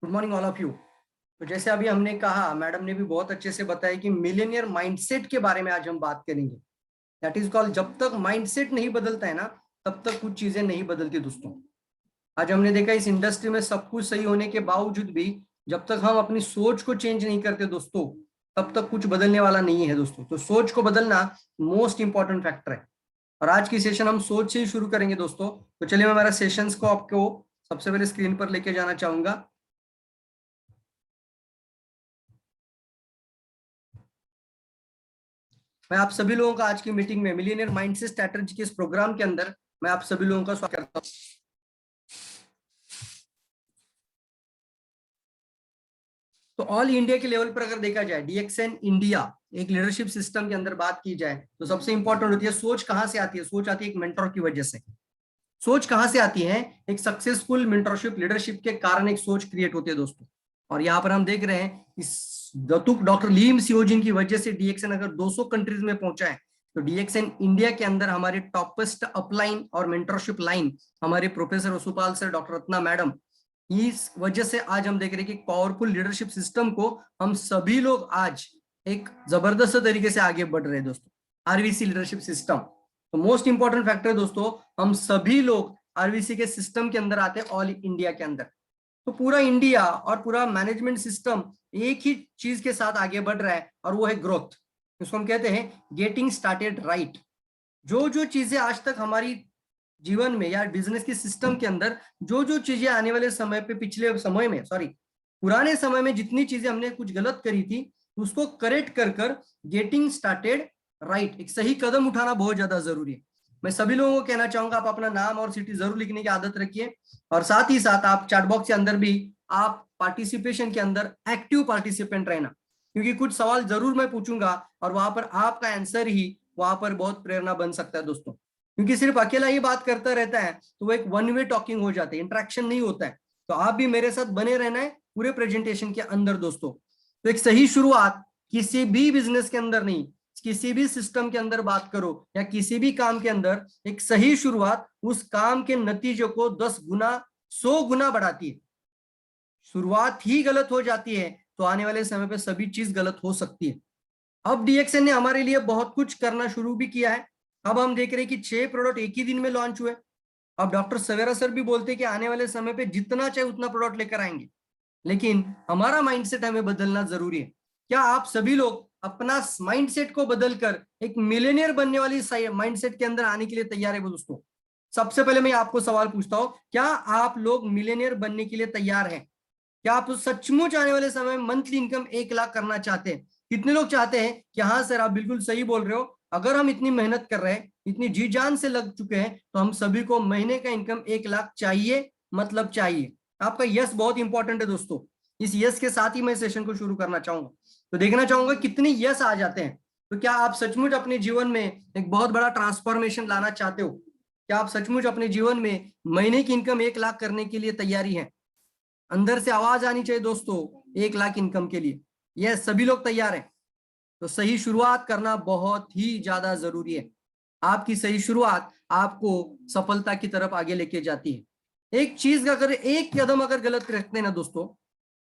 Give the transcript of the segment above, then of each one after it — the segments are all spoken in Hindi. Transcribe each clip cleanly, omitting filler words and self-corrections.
Good morning all of you. तो जैसे अभी हमने कहा, मैडम ने भी बहुत अच्छे से बताया कि मिलेनियर माइंडसेट के बारे में आज हम बात करेंगे। दैट इज कॉल्ड, जब तक माइंडसेट नहीं बदलता है ना, तब तक कुछ चीजें नहीं बदलती दोस्तों। आज हमने देखा इस इंडस्ट्री में सब कुछ सही होने के बावजूद भी जब तक हम अपनी सोच को चेंज नहीं करते दोस्तों, तब तक कुछ बदलने वाला नहीं है दोस्तों। तो सोच को बदलना मोस्ट इंपॉर्टेंट फैक्टर है। और आज की सेशन हम सोच से ही शुरू करेंगे दोस्तों। तो चलिए मैं हमारा सेशंस को आपको सबसे पहले स्क्रीन पर लेके जाना चाहूंगा। मैं आप सभी लोगों का आज की मीटिंग में मिलियनियर माइंडसेट स्ट्रैटेजी के इस प्रोग्राम के अंदर मैं आप सभी लोगों का स्वागत करता हूं। तो ऑल इंडिया के लेवल पर अगर देखा जाए, डीएक्सएन इंडिया एक लीडरशिप सिस्टम के अंदर बात की जाए तो सबसे इंपॉर्टेंट होती है सोच। कहां से आती है सोच? आती है एक मेंटर की वजह से। सोच कहां से आती है? एक सक्सेसफुल मेंटरशिप लीडरशिप के कारण एक सोच क्रिएट होती है दोस्तों। और यहाँ पर हम देख रहे हैं इस डॉक्टर लीम सियोजिन की वजह से डीएक्सएन अगर 200 कंट्रीज में पहुंचा है, तो डीएक्सएन इंडिया के अंदर हमारे टॉपेस्ट अपलाइन और मेंटरशिप लाइन हमारे professor Vasupal sir, doctor Ratna madam, इस वजह से आज हम देख रहे हैं कि पावरफुल लीडरशिप सिस्टम को हम सभी लोग आज एक जबरदस्त तरीके से आगे बढ़ रहे हैं दोस्तों। आरवीसी लीडरशिप सिस्टम तो मोस्ट इंपॉर्टेंट फैक्टर है दोस्तों। हम सभी लोग आरवीसी के सिस्टम के अंदर आते हैं, ऑल इंडिया के अंदर। तो पूरा इंडिया और पूरा मैनेजमेंट सिस्टम एक ही चीज के साथ आगे बढ़ रहा है, और वो है ग्रोथ। इसको हम कहते हैं गेटिंग स्टार्टेड राइट। जो जो चीजें आज तक हमारी जीवन में या बिजनेस के सिस्टम के अंदर जो जो चीजें आने वाले समय पे, पिछले समय में, सॉरी, पुराने समय में जितनी चीजें हमने कुछ गलत करी थी, उसको करेक्ट कर कर गेटिंग स्टार्टेड राइट, एक सही कदम उठाना बहुत ज्यादा जरूरी है। मैं सभी लोगों को कहना चाहूंगा, आप अपना नाम और सिटी जरूर लिखने की आदत रखिए, और साथ ही साथ आप चैट बॉक्स के अंदर भी आप पार्टिसिपेशन के अंदर एक्टिव पार्टिसिपेंट रहना, क्योंकि कुछ सवाल जरूर मैं पूछूंगा और वहां पर आपका आंसर ही वहां पर बहुत प्रेरणा बन सकता है दोस्तों। क्योंकि सिर्फ अकेला ही बात करता रहता है तो वो एक वन वे टॉकिंग हो जाती है, इंटरेक्शन नहीं होता है। तो आप भी मेरे साथ बने रहना है पूरे प्रेजेंटेशन के अंदर दोस्तों। तो एक सही शुरुआत किसी भी बिजनेस के अंदर नहीं, किसी भी सिस्टम के अंदर बात करो या किसी भी काम के अंदर, एक सही शुरुआत उस काम के नतीजों को 10 गुना 100 गुना बढ़ाती है। शुरुआत ही गलत हो जाती है तो आने वाले समय पे सभी चीज गलत हो सकती है। अब डीएक्सएन ने हमारे लिए बहुत कुछ करना शुरू भी किया है। अब हम देख रहे हैं कि 6 प्रोडक्ट एक ही दिन में लॉन्च हुए। अब डॉक्टर सवेरा सर भी बोलते हैं कि आने वाले समय पे जितना चाहे उतना प्रोडक्ट लेकर आएंगे, लेकिन हमारा माइंडसेट हमें बदलना जरूरी है। क्या आप सभी लोग अपना माइंडसेट को बदलकर एक मिलेनियर बनने वाली माइंडसेट के अंदर आने के लिए तैयार है दोस्तों? सबसे पहले मैं आपको सवाल पूछता हूं, क्या आप लोग मिलेनियर बनने के लिए तैयार हैं? क्या आप सचमुच आने वाले समय में मंथली इनकम 1 लाख करना चाहते हैं? कितने लोग चाहते हैं कि हाँ सर आप बिल्कुल सही बोल रहे हो, अगर हम इतनी मेहनत कर रहे हैं, इतनी जी जान से लग चुके हैं, तो हम सभी को महीने का इनकम 1 लाख चाहिए, मतलब चाहिए। आपका यस बहुत इंपॉर्टेंट है दोस्तों। इस यस के साथ ही मैं सेशन को शुरू करना चाहूंगा। तो देखना चाहूंगा कितने यस आ जाते हैं। तो क्या आप सचमुच अपने जीवन में एक बहुत बड़ा ट्रांसफॉर्मेशन लाना चाहते हो? क्या आप सचमुच अपने जीवन में महीने की इनकम 1 लाख करने के लिए तैयारी है? अंदर से आवाज आनी चाहिए दोस्तों, 1 लाख इनकम के लिए। यह सभी लोग तैयार हैं? तो सही शुरुआत करना बहुत ही ज्यादा जरूरी है। आपकी सही शुरुआत आपको सफलता की तरफ आगे लेके जाती है। एक चीज अगर, एक कदम अगर गलत रखते हैं ना दोस्तों,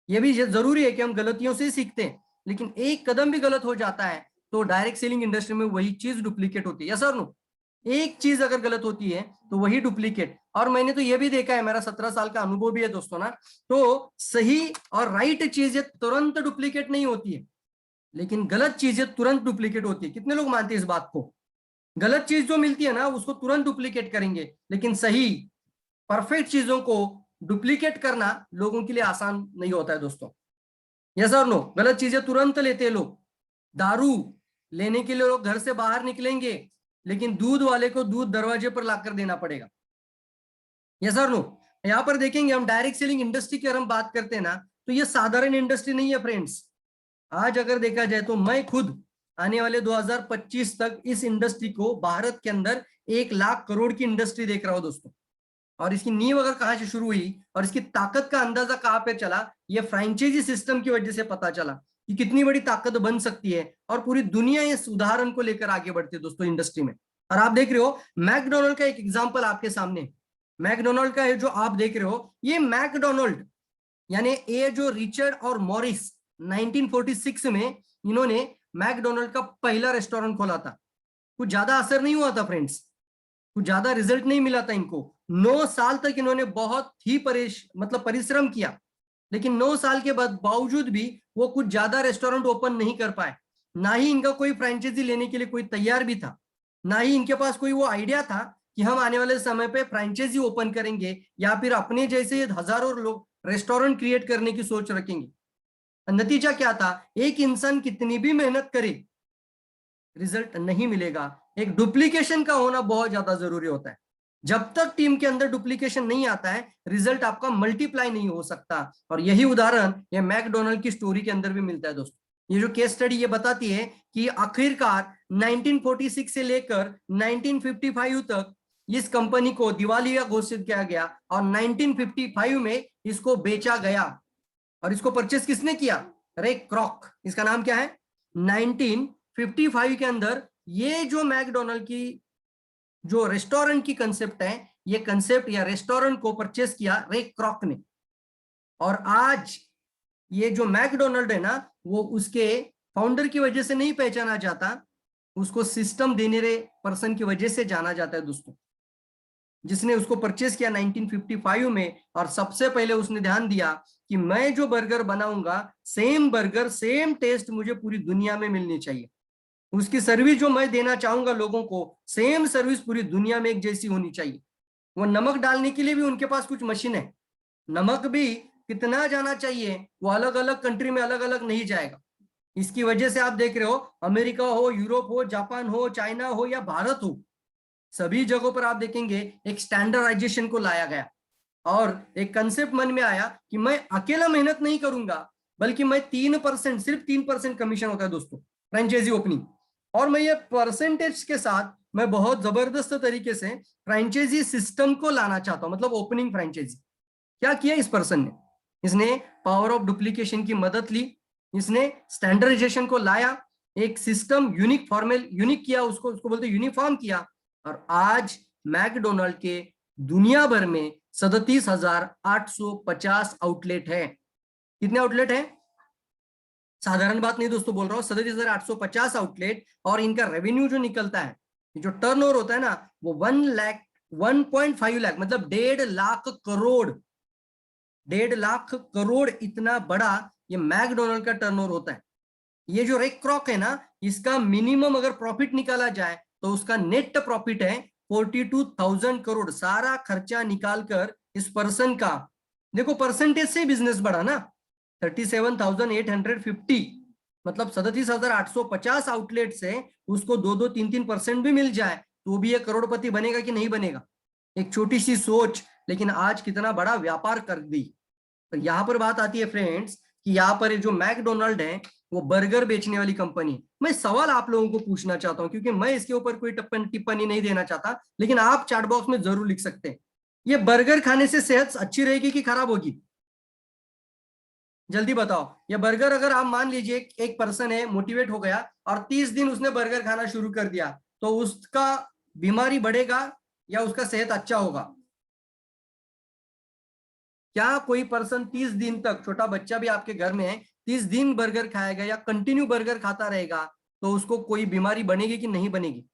ये भी जरूरी है कि हम गलतियों से सीखते हैं, लेकिन एक कदम भी गलत हो जाता है तो डायरेक्ट सेलिंग इंडस्ट्री में वही चीज डुप्लीकेट होती है। यस और नो? एक चीज अगर गलत होती है तो वही डुप्लीकेट। और मैंने तो ये भी देखा है, मेरा 17 साल का अनुभव भी है दोस्तों ना, तो सही और राइट चीजें तुरंत डुप्लीकेट नहीं होती है, लेकिन गलत चीजें तुरंत डुप्लीकेट होती है। कितने लोग मानते हैं इस बात को? गलत चीज जो मिलती है ना उसको तुरंत डुप्लीकेट करेंगे, लेकिन सही परफेक्ट चीजों को डुप्लीकेट करना लोगों के लिए आसान नहीं होता है दोस्तों। यस और नो? गलत चीजें तुरंत लेते हैं लोग। दारू लेने के लिए लोग घर से बाहर निकलेंगे, लेकिन दूध वाले को दूध दरवाजे पर लाकर देना पड़ेगा। यस और नो? यहाँ पर देखेंगे हम डायरेक्ट सेलिंग इंडस्ट्री की अगर हम बात करते हैं ना, तो ये साधारण इंडस्ट्री नहीं है फ्रेंड्स। आज अगर देखा जाए तो मैं खुद आने वाले 2025 तक इस इंडस्ट्री को भारत के अंदर 1 लाख करोड़ की इंडस्ट्री देख रहा हूं दोस्तों। और इसकी नींव अगर कहां से शुरू हुई और इसकी ताकत का अंदाजा कहां पे चला, ये फ्रेंचाइजी सिस्टम की वजह से पता चला कि कितनी बड़ी ताकत बन सकती है। और पूरी दुनिया इस उदाहरण को लेकर आगे बढ़ती है दोस्तों इंडस्ट्री में। और आप देख रहे हो मैकडोनल्ड का एक एग्जांपल आपके सामने। मैकडोनल्ड का है जो आप देख रहे हो, ये मैकडोनल्ड यानी ये जो रिचर्ड और मॉरिस 1946 में इन्होंने मैकडोनल्ड का पहला रेस्टोरेंट खोला था। कुछ ज्यादा असर नहीं हुआ था फ्रेंड्स, कुछ ज्यादा रिजल्ट नहीं मिला था इनको। 9 साल तक इन्होंने बहुत ही परिश्रम किया, लेकिन 9 साल के बाद बावजूद भी वो कुछ ज्यादा रेस्टोरेंट ओपन नहीं कर पाए। ना ही इनका कोई फ्रेंचाइजी लेने के लिए कोई तैयार भी था, ना ही इनके पास कोई वो आइडिया था कि हम आने वाले समय पे फ्रेंचाइजी ओपन करेंगे या फिर अपने जैसे हजारों लोग रेस्टोरेंट क्रिएट करने की सोच रखेंगे। नतीजा क्या था, एक इंसान कितनी भी मेहनत करे रिजल्ट नहीं मिलेगा। एक डुप्लीकेशन का होना बहुत ज्यादा जरूरी होता है। जब तक टीम के अंदर डुप्लीकेशन नहीं आता है, रिजल्ट आपका मल्टीप्लाई नहीं हो सकता। और यही उदाहरण ये मैकडोनल्ड की स्टोरी के अंदर भी मिलता है दोस्तों। ये जो केस स्टडी ये बताती है कि आखिरकार 1946 से लेकर 1955 तक इस कंपनी को दिवालिया घोषित किया गया और 1955 में इसको बेचा गया। और इसको परचेस किसने किया? रे क्रॉक, इसका नाम क्या है। 1955 के अंदर ये जो मैकडोनल्ड की जो रेस्टोरेंट की कंसेप्ट है, ये कंसेप्ट या रेस्टोरेंट को परचेस किया रे क्रॉक ने। और आज ये जो मैकडोनल्ड है ना, वो उसके फाउंडर की वजह से नहीं पहचाना जाता, उसको सिस्टम देने रे पर्सन की वजह से जाना जाता है दोस्तों, जिसने उसको परचेस किया 1955 में। और सबसे पहले उसने ध्यान दिया कि मैं जो बर्गर बनाऊंगा, सेम बर्गर सेम टेस्ट मुझे पूरी दुनिया में मिलनी चाहिए। उसकी सर्विस जो मैं देना चाहूंगा लोगों को, सेम सर्विस पूरी दुनिया में एक जैसी होनी चाहिए। वो नमक डालने के लिए भी उनके पास कुछ मशीन है, नमक भी कितना जाना चाहिए वो अलग अलग कंट्री में अलग अलग नहीं जाएगा। इसकी वजह से आप देख रहे हो, अमेरिका हो, यूरोप हो, जापान हो, चाइना हो या भारत हो, सभी जगहों पर आप देखेंगे एक स्टैंडर्डाइजेशन को लाया गया। और एक कंसेप्ट मन में आया कि मैं अकेला मेहनत नहीं करूंगा, बल्कि मैं 3%, सिर्फ 3% कमीशन होता है दोस्तों फ्रेंचाइजी ओपनिंग, और मैं ये परसेंटेज के साथ मैं बहुत जबरदस्त तरीके से फ्रेंचाइजी सिस्टम को लाना चाहता हूं, मतलब ओपनिंग फ्रेंचाइजी। क्या किया इस पर्सन ने? इसने पावर ऑफ डुप्लीकेशन की मदद ली, इसने स्टैंडर्डाइजेशन को लाया, एक सिस्टम यूनिक फॉर्मेल यूनिक किया, उसको बोलते यूनिफॉर्म किया। और आज मैकडोनल्ड के दुनिया भर में 37,850 आउटलेट है। कितने आउटलेट है? साधारण बात नहीं दोस्तों बोल रहा हूं, 37,850 आउटलेट। और इनका रेवेन्यू जो निकलता है, जो टर्नओवर होता है ना, वो 1.5 लाख, मतलब 1.5 लाख करोड़, 1.5 लाख करोड़, इतना बड़ा ये मैकडोनल्ड का टर्नओवर होता है। ये जो रे क्रॉक है ना, इसका मिनिमम अगर प्रॉफिट निकाला जाए तो उसका नेट प्रॉफिट है 42,000 करोड़, सारा खर्चा निकालकर इस पर्सन का। देखो परसेंटेज से बिजनेस बढ़ा ना, 37,850, मतलब 37,850 आउटलेट से उसको 2-3% भी मिल जाए तो भी ये करोड़पति बनेगा कि नहीं बनेगा? एक छोटी सी सोच, लेकिन आज कितना बड़ा व्यापार कर दी। तो यहाँ पर बात आती है फ्रेंड्स कि यहाँ पर जो मैकडोनल्ड है वो बर्गर बेचने वाली कंपनी। मैं सवाल आप लोगों को पूछना चाहता हूं, क्योंकि मैं इसके ऊपर कोई टिप्पणी नहीं देना चाहता, लेकिन आप चैट बॉक्स में जरूर लिख सकते हैं, ये बर्गर खाने से सेहत अच्छी रहेगी कि खराब होगी? जल्दी बताओ। ये बर्गर अगर आप मान लीजिए एक पर्सन है, मोटिवेट हो गया और 30 दिन उसने बर्गर खाना शुरू कर दिया, तो उसका बीमारी बढ़ेगा या उसका सेहत अच्छा होगा? क्या कोई पर्सन 30 दिन तक, छोटा बच्चा भी आपके घर में है, 30 दिन बर्गर खाएगा या कंटिन्यू बर्गर खाता रहेगा तो उसको कोई बीमारी बनेगी कि नहीं बनेगी?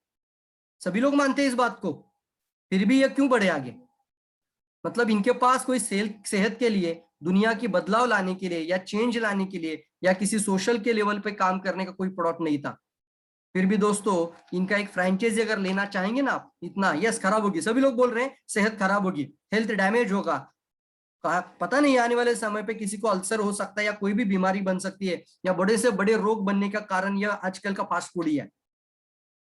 सभी लोग मानते हैं इस बात को, फिर भी ये क्यों बढ़े आगे? मतलब इनके पास कोई सेहत के लिए, दुनिया की बदलाव लाने के लिए या चेंज लाने के लिए या किसी सोशल के लेवल पे काम करने का कोई प्रोडक्ट नहीं था। फिर भी दोस्तों इनका एक फ्रेंचाइजी अगर लेना चाहेंगे ना आप, इतना यस खराब होगी, सभी लोग बोल रहे हैं सेहत खराब होगी, हेल्थ डैमेज होगा, पता नहीं आने वाले समय पे किसी को अल्सर हो सकता है या कोई भी बीमारी बन सकती है, या बड़े से बड़े रोग बनने का कारण यह आजकल का फास्ट फूड ही है।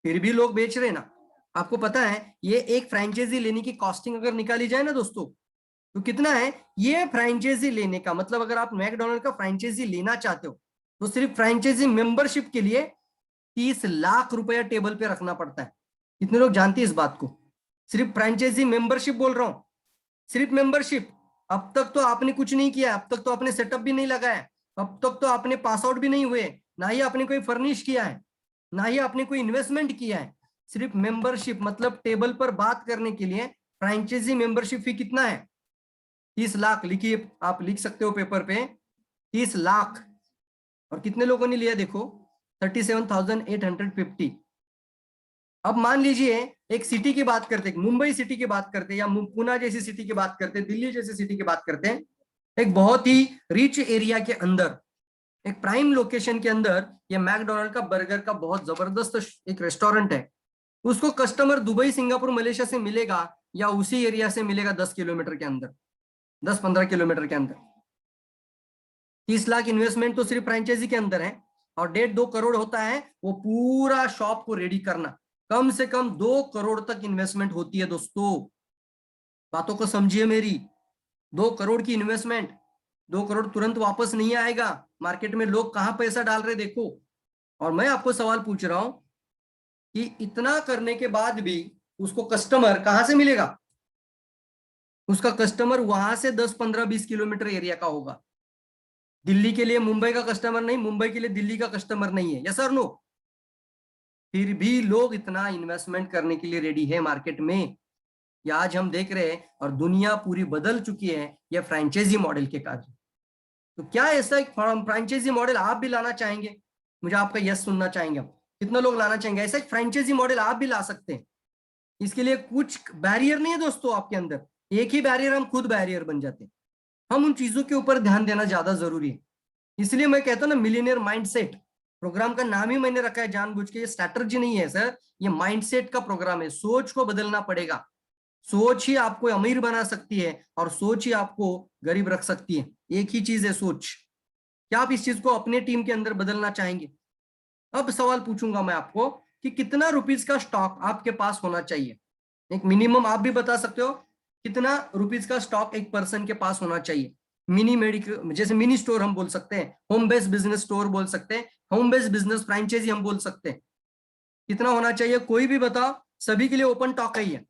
फिर भी लोग बेच रहे ना। आपको पता है ये एक फ्रेंचाइजी लेने की कॉस्टिंग अगर निकाली जाए ना दोस्तों, तो कितना है ये फ्रेंचाइजी लेने का? मतलब अगर आप मैकडोनल्ड का फ्रेंचाइजी लेना चाहते हो तो सिर्फ फ्रेंचाइजी मेंबरशिप के लिए 30 लाख रुपया टेबल पे रखना पड़ता है। कितने लोग जानते हैं इस बात को? सिर्फ फ्रेंचाइजी मेंबरशिप बोल रहा हूं, सिर्फ मेंबरशिप। अब तक तो आपने कुछ नहीं किया, अब तक तो आपने सेटअप भी नहीं लगाया, अब तक तो आपने पास आउट भी नहीं हुए, ना ही आपने कोई फर्निश किया है, ना ही आपने कोई इन्वेस्टमेंट किया है। सिर्फ मेंबरशिप, मतलब टेबल पर बात करने के लिए फ्रेंचाइजी मेंबरशिप फी कितना है? 30 लाख लिखिए, आप लिख सकते हो पेपर पे 30 लाख। और कितने लोगों ने लिया देखो 37,850। अब मान लीजिए एक सिटी की बात करते हैं, मुंबई सिटी की बात करते हैं, या पुणे जैसी सिटी की बात करते हैं, दिल्ली जैसी सिटी की बात करते हैं, एक बहुत ही रिच एरिया के अंदर, एक प्राइम लोकेशन के अंदर ये मैकडोनल्ड का बर्गर का बहुत जबरदस्त एक रेस्टोरेंट है। उसको कस्टमर दुबई, सिंगापुर, मलेशिया से मिलेगा या उसी एरिया से मिलेगा 10 किलोमीटर के अंदर, 10-15 किलोमीटर के अंदर। 30 लाख इन्वेस्टमेंट तो सिर्फ फ्रेंचाइजी के अंदर है, और 1.5-2 करोड़ होता है वो पूरा शॉप को रेडी करना। कम से कम 2 करोड़ तक इन्वेस्टमेंट होती है दोस्तों, बातों को समझिए मेरी। 2 करोड़ की इन्वेस्टमेंट, 2 करोड़ तुरंत वापस नहीं आएगा। मार्केट में लोग कहां पैसा डाल रहे देखो। और मैं आपको सवाल पूछ रहा हूं कि इतना करने के बाद भी उसको कस्टमर कहां से मिलेगा? उसका कस्टमर वहां से 10, 15, 20 किलोमीटर एरिया का होगा। दिल्ली के लिए मुंबई का कस्टमर नहीं, मुंबई के लिए दिल्ली का कस्टमर नहीं है। यस और नो? फिर भी लोग इतना इन्वेस्टमेंट करने के लिए रेडी है मार्केट में। ये आज हम देख रहे हैं, और दुनिया पूरी बदल चुकी है ये फ्रेंचाइजी मॉडल के कारण। तो क्या ऐसा एक फ्रेंचाइजी मॉडल आप भी लाना चाहेंगे? मुझे आपका यस सुनना चाहेंगे। आप कितना लोग लाना चाहेंगे ऐसा एक फ्रेंचाइजी मॉडल? आप भी ला सकते हैं। इसके लिए कुछ बैरियर नहीं है दोस्तों आपके अंदर, एक ही बैरियर, हम खुद बैरियर बन जाते हैं। हम उन चीजों के ऊपर ध्यान देना ज्यादा जरूरी है। इसलिए मैं कहता हूं ना, मिलियनेयर माइंडसेट प्रोग्राम का नाम ही मैंने रखा है जानबूझ के। ये स्ट्रैटेजी नहीं है सर, ये माइंडसेट का प्रोग्राम है। सोच को बदलना पड़ेगा। सोच ही आपको अमीर बना सकती है, और सोच ही आपको गरीब रख सकती है। एक ही चीज है सोच। क्या आप इस चीज को अपने टीम के अंदर बदलना चाहेंगे? अब सवाल पूछूंगा मैं आपको कि कितना रुपीज का स्टॉक आपके पास होना चाहिए? एक मिनिमम आप भी बता सकते हो, कितना रुपीज का स्टॉक एक पर्सन के पास होना चाहिए? मिनी मेडिकल, जैसे मिनी स्टोर हम बोल सकते हैं, होम बेस्ड बिजनेस स्टोर बोल सकते हैं, होम बेस्ड बिजनेस फ्रेंचाइजी हम बोल सकते हैं। कितना होना चाहिए? कोई भी बताओ, सभी के लिए ओपन टॉक ही है।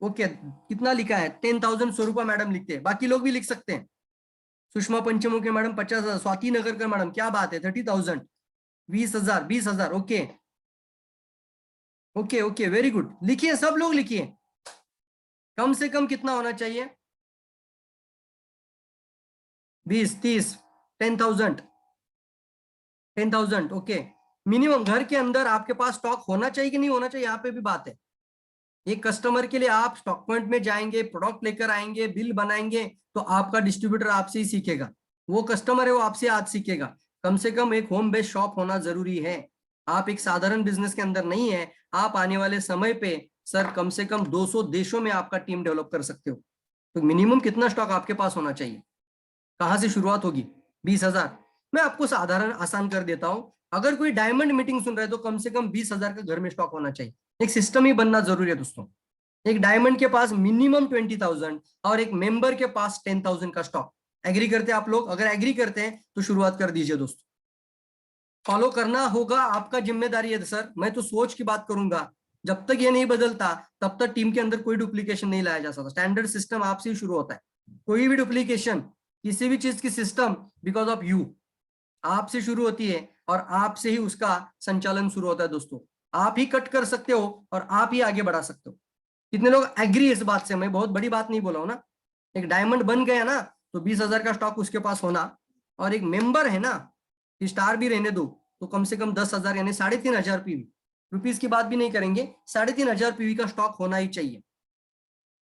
ओके, कितना लिखा है? 10,000 स्वरूपा मैडम लिखते हैं, बाकी लोग भी लिख सकते हैं। सुषमा पंचमुखी मैडम 50,000, स्वाति नगरकर मैडम क्या बात है 30,000, 20,000, 20,000। Okay okay okay, very good. लिखिए, सब लोग लिखिए। कम से कम कितना होना चाहिए? 20, 30, 10,000, 10,000। ओके, मिनिमम घर के अंदर आपके पास स्टॉक होना चाहिए कि नहीं होना चाहिए, यहाँ पे भी बात है। एक कस्टमर के लिए आप स्टॉक पॉइंट में जाएंगे, प्रोडक्ट लेकर आएंगे, बिल बनाएंगे, तो आपका डिस्ट्रीब्यूटर आपसे ही सीखेगा। वो कस्टमर है, वो आपसे आज सीखेगा। कम से कम एक होम बेस्ड शॉप होना जरूरी है। आप एक साधारण बिजनेस के अंदर नहीं है, आप आने वाले समय पे सर कम से कम 200 देशों में आपका टीम डेवलप कर सकते हो। तो मिनिमम कितना स्टॉक आपके पास होना चाहिए? कहां से शुरुआत होगी? 20,000। मैं आपको साधारण आसान कर देता हूं। अगर कोई डायमंड मीटिंग सुन रहा है तो कम से कम 20,000 का घर में स्टॉक होना चाहिए। एक सिस्टम ही बनना जरूरी है दोस्तों। एक डायमंड के पास मिनिमम 20,000 और एक मेंबर के पास 10,000 का स्टॉक। एग्री करते हैं आप लोग? अगर एग्री करते हैं तो शुरुआत कर दीजिए दोस्तों। फॉलो करना होगा, आपका जिम्मेदारी है सर। मैं तो सोच की बात करूंगा। जब तक ये नहीं बदलता तब तक टीम के अंदर कोई डुप्लीकेशन नहीं लाया जा सकता। स्टैंडर्ड सिस्टम आपसे ही शुरू होता है। कोई भी डुप्लीकेशन, किसी भी चीज की सिस्टम, बिकॉज ऑफ यू, आपसे शुरू होती है, और आपसे ही उसका संचालन शुरू होता है दोस्तों। आप ही कट कर सकते हो और आप ही आगे बढ़ा सकते हो। कितने लोग एग्री इस बात से? मैं बहुत बड़ी बात नहीं बोला हूं ना। एक डायमंड बन गया ना तो 20,000 का स्टॉक उसके पास होना, और एक मेंबर है ना, स्टार भी रहने दो, तो कम से कम 10,000 यानी 3,500 पीवी, रुपीज की बात भी नहीं करेंगे, 3,500 पीवी का स्टॉक होना ही चाहिए।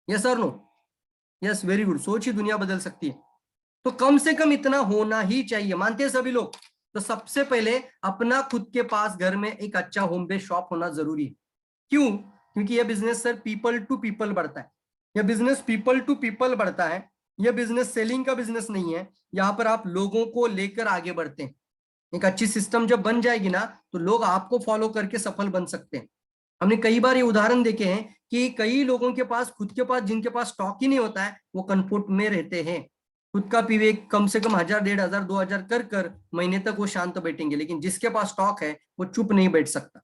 यस और नो? Yes, very good. सोच ही दुनिया बदल सकती है। तो कम से कम इतना होना ही चाहिए, मानते हैं सभी लोग? तो सबसे पहले अपना खुद के पास घर में एक अच्छा होम बेस्ड शॉप होना जरूरी है। क्यों? क्योंकि यह business sir people to people बढ़ता है। यह बिजनेस पीपल टू पीपल बढ़ता है। यह बिजनेस सेलिंग का बिजनेस नहीं है। यहाँ पर आप लोगों को लेकर आगे बढ़ते हैं। एक अच्छी सिस्टम जब बन जाएगी ना तो लोग आपको फॉलो करके सफल बन सकते हैं। हमने कई बार ये उदाहरण देखे हैं कि कई लोगों के पास, खुद के पास, जिनके पास स्टॉक ही नहीं होता है, वो कंफर्ट में रहते हैं। खुद का पीवे कम से कम 1,000, 1,500, 2,000 कर कर महीने तक वो शांत बैठेंगे। लेकिन जिसके पास स्टॉक है वो चुप नहीं बैठ सकता।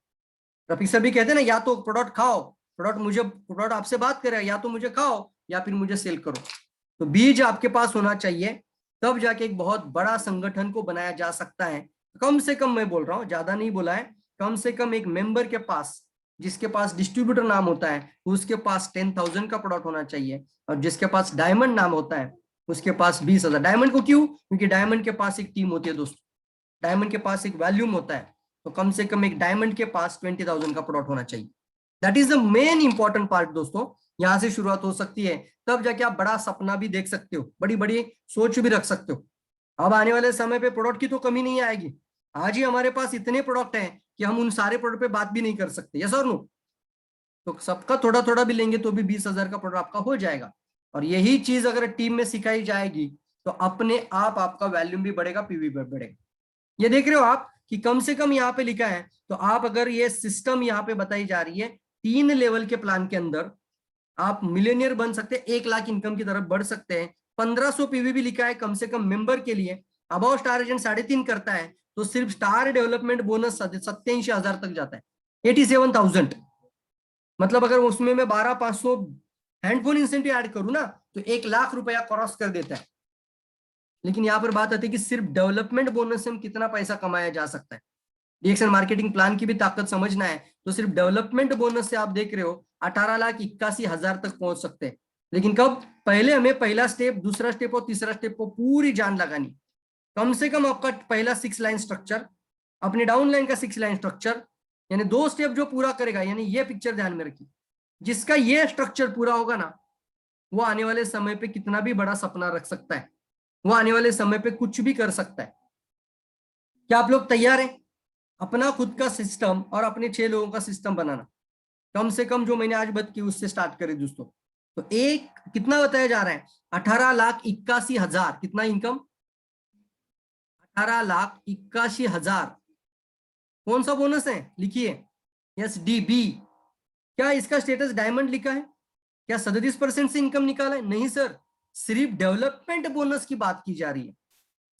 रफीक सर भी कहते हैं ना, या तो प्रोडक्ट खाओ, प्रोडक्ट आपसे बात करे, या तो मुझे खाओ या फिर मुझे सेल करो। तो बीज आपके पास होना चाहिए, तब जाके एक बहुत बड़ा संगठन को बनाया जा सकता है। कम से कम मैं बोल रहा हूं, ज्यादा नहीं बोला है, कम से कम एक मेंबर के पास जिसके पास डिस्ट्रीब्यूटर नाम होता है उसके पास 10,000 का प्रोडक्ट होना चाहिए, और जिसके पास डायमंड नाम होता है उसके पास 20,000। डायमंड को क्यों? क्योंकि डायमंड के पास एक टीम होती है दोस्तों, डायमंड के पास एक वॉल्यूम होता है, तो कम से कम एक डायमंड के पास 20,000 का प्रोडक्ट होना चाहिए। That is the main important part दोस्तों। यहां से शुरुआत हो सकती है, तब जाके आप बड़ा सपना भी देख सकते हो, बड़ी बड़ी सोच भी रख सकते हो। अब आने वाले समय पे प्रोडक्ट की तो कमी नहीं आएगी। आज ही हमारे पास इतने प्रोडक्ट हैं कि हम उन सारे प्रोडक्ट पे बात भी नहीं कर सकते, यस और नो? तो सबका थोड़ा थोड़ा भी लेंगे तो भी 20,000 का प्रोडक्ट आपका हो जाएगा। और यही चीज अगर टीम में सिखाई जाएगी तो अपने आप आपका वैल्यूम भी बढ़ेगा, पीवी भी बढ़ेगा। ये देख रहे हो आप कि कम से कम यहाँ पे लिखा है, तो आप अगर ये सिस्टम यहाँ पे बताई जा रही है 3 लेवल के प्लान के अंदर आप मिलियनियर बन सकते हैं, 1 लाख इनकम की तरफ बढ़ सकते हैं। 1500 पीवी भी लिखा है कम से कम मेंबर के लिए। अबाउ स्टार एजेंट 3.5 करता है तो सिर्फ स्टार डेवलपमेंट बोनस 87,000 तक जाता है, 87,000। मतलब अगर उसमें मैं 12,500 हैंडफोन इंसेंटिव ऐड करूं ना तो 1 लाख रुपया क्रॉस कर देता है। लेकिन यहां पर बात आती है कि सिर्फ डेवलपमेंट बोनस से हम कितना पैसा कमाया जा सकता है। डीएक्सएन मार्केटिंग प्लान की भी ताकत समझना है तो सिर्फ डेवलपमेंट बोनस से आप देख रहे हो 18,81,000 तक पहुंच सकते हैं। लेकिन कब? पहले हमें पहला स्टेप, दूसरा स्टेप और तीसरा स्टेप को पूरी जान लगानी। कम से कम आपका पहला 6 लाइन स्ट्रक्चर, अपने डाउन लाइन का 6 लाइन स्ट्रक्चर, यानी 2 स्टेप जो पूरा करेगा, यानी ये पिक्चर ध्यान में रखिए, जिसका ये स्ट्रक्चर पूरा होगा ना, वो आने वाले समय पे कितना भी बड़ा सपना रख सकता है, वो आने वाले समय पे कुछ भी कर सकता है। क्या आप लोग तैयार हैं अपना खुद का सिस्टम और अपने 6 लोगों का सिस्टम बनाना? कम से कम जो मैंने आज बात की उससे स्टार्ट करें दोस्तों। तो एक कितना बताया जा रहा है? 18,81,000। कितना इनकम? 18,81,000। कौन सा बोनस है लिखिए? Yes, dB. क्या इसका स्टेटस डायमंड लिखा है? क्या 37% से इनकम निकाला है? नहीं सर, सिर्फ डेवलपमेंट बोनस की बात की जा रही है।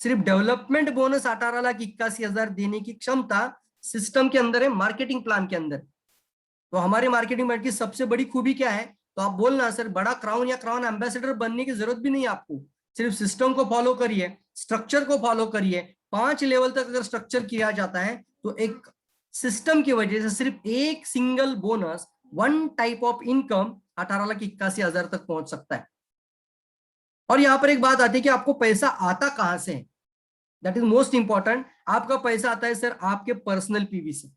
सिर्फ डेवलपमेंट बोनस 18,81,000 देने की क्षमता सिस्टम के अंदर है, मार्केटिंग प्लान के अंदर। तो हमारे मार्केटिंग प्लान की सबसे बड़ी खूबी क्या है? तो आप बोलना सर बड़ा क्राउन या क्राउन एम्बेसडर बनने की जरूरत भी नहीं है आपको, सिर्फ सिस्टम को फॉलो करिए, स्ट्रक्चर को फॉलो करिए। 5 लेवल तक अगर स्ट्रक्चर किया जाता है तो एक सिस्टम की वजह से सिर्फ एक single bonus, 1 type of income 18,81,000 तक पहुंच सकता है। और यहां पर एक बात आती है कि आपको पैसा आता कहां से है? That is most important. आपका पैसा आता है सर आपके पर्सनल पीवी से।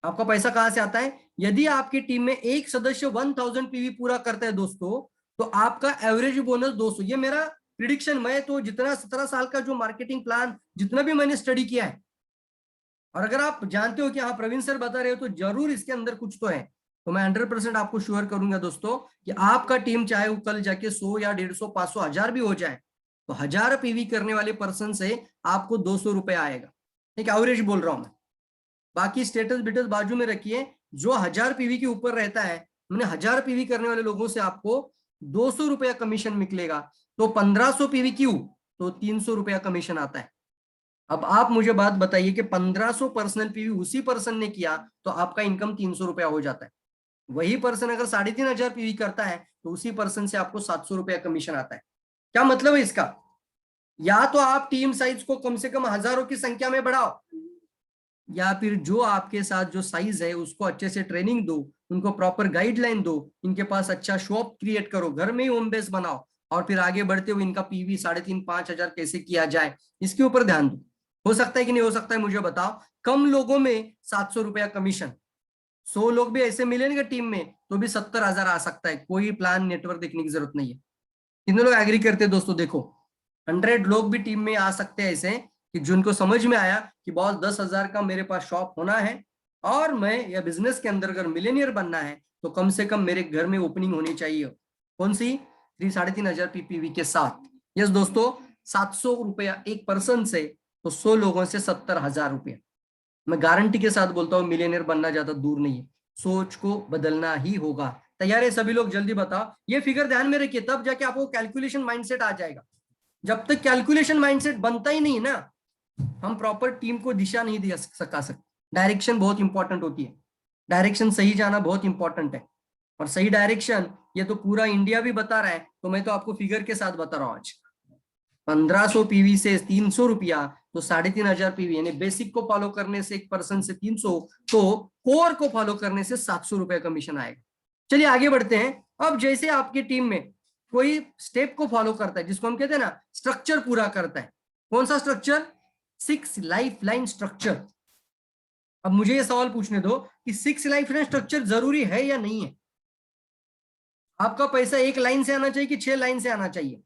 आपका पैसा कहां से आता है? यदि आपकी टीम में एक सदस्य 1000 पीवी पूरा करता है दोस्तों, तो आपका एवरेज बोनस 200। ये मेरा प्रिडिक्शन, मैं तो जितना 17 साल का जो मार्केटिंग प्लान जितना भी मैंने स्टडी किया है, और अगर आप जानते हो कि हाँ प्रवीण सर बता रहे हो तो जरूर इसके अंदर कुछ तो है, तो मैं 100% आपको श्योर करूंगा दोस्तों कि आपका टीम चाहे वो कल जाके 100 या 150, 500, 1000 भी हो जाए, तो 1000 पीवी करने वाले पर्सन से आपको 200 रुपए आएगा। एक एवरेज बोल रहा हूं मैं, बाकी स्टेटस बिटस बाजू में रखिए। जो 1000 पीवी के ऊपर रहता है, मैंने 1000 पीवी करने वाले लोगों से आपको 200 रुपया कमीशन निकलेगा। तो 1500 पीवी क्यों? तो 300 रुपया कमीशन आता है। अब आप मुझे बात बताइए कि 1500 पर्सनल पीवी उसी पर्सन ने किया तो आपका इनकम 300 रुपया हो जाता है। वही पर्सन अगर 3,500 पीवी करता है तो उसी पर्सन से आपको 700 रुपया कमीशन आता है। क्या मतलब है इसका? या तो आप टीम साइज को कम से कम हजारों की संख्या में बढ़ाओ, या फिर जो आपके साथ जो साइज है उसको अच्छे से ट्रेनिंग दो, उनको प्रॉपर गाइडलाइन दो, इनके पास अच्छा शॉप क्रिएट करो, घर में ही होम बेस बनाओ, और फिर आगे बढ़ते हुए इनका पीवी 3,500-5,000 कैसे किया जाए इसके ऊपर ध्यान दो। हो सकता है कि नहीं हो सकता है मुझे बताओ। कम लोगों में 700 रुपया कमीशन, 100 लोग भी ऐसे मिलेंगे टीम में तो भी 70,000 आ सकता है। कोई प्लान नेटवर्क देखने की जरूरत नहीं है। कितने लोग एग्री करते हैं दोस्तों? देखो 100 लोग भी टीम में आ सकते हैं ऐसे कि जिनको समझ में आया कि बॉस 10,000 का मेरे पास शॉप होना है और मैं या बिजनेस के अंदर अगर मिलेनियर बनना है तो कम से कम मेरे घर में ओपनिंग होनी चाहिए। कौन सी? 3,500 पीपीवी के साथ। यस दोस्तों, 700 रुपया एक पर्सन से, तो 100 लोगों से 70,000 रुपया। मैं गारंटी के साथ बोलता हूँ मिलियनियर बनना ज्यादा दूर नहीं है, सोच को बदलना ही होगा। तैयार है सभी लोग? जल्दी बताओ। ये फिगर ध्यान में रखिए, तब जाके आपको कैलकुलेशन माइंडसेट आ जाएगा। जब तक कैलकुलेशन माइंडसेट बनता ही नहीं ना, हम प्रॉपर टीम को दिशा नहीं दे सकते। डायरेक्शन बहुत इंपॉर्टेंट होती है, डायरेक्शन सही जाना बहुत इंपॉर्टेंट है। और सही डायरेक्शन ये तो पूरा इंडिया भी बता रहा है, तो मैं तो आपको फिगर के साथ बता रहा हूं आज। 1500 पीवी से 300 रुपया, तो 3500 पीवी, यानी बेसिक को फॉलो करने से एक पर्सन से 300, तो कोर को फॉलो करने से 700 रुपया कमीशन आएगा। चलिए आगे बढ़ते हैं। अब जैसे आपकी टीम में कोई स्टेप को फॉलो करता है, जिसको हम कहते हैं ना स्ट्रक्चर पूरा करता है, कौन सा स्ट्रक्चर? 6 life line structure. अब मुझे ये सवाल पूछने दो कि 6 लाइफ लाइन स्ट्रक्चर जरूरी है या नहीं है? आपका पैसा एक लाइन से आना चाहिए कि 6 लाइन से आना चाहिए?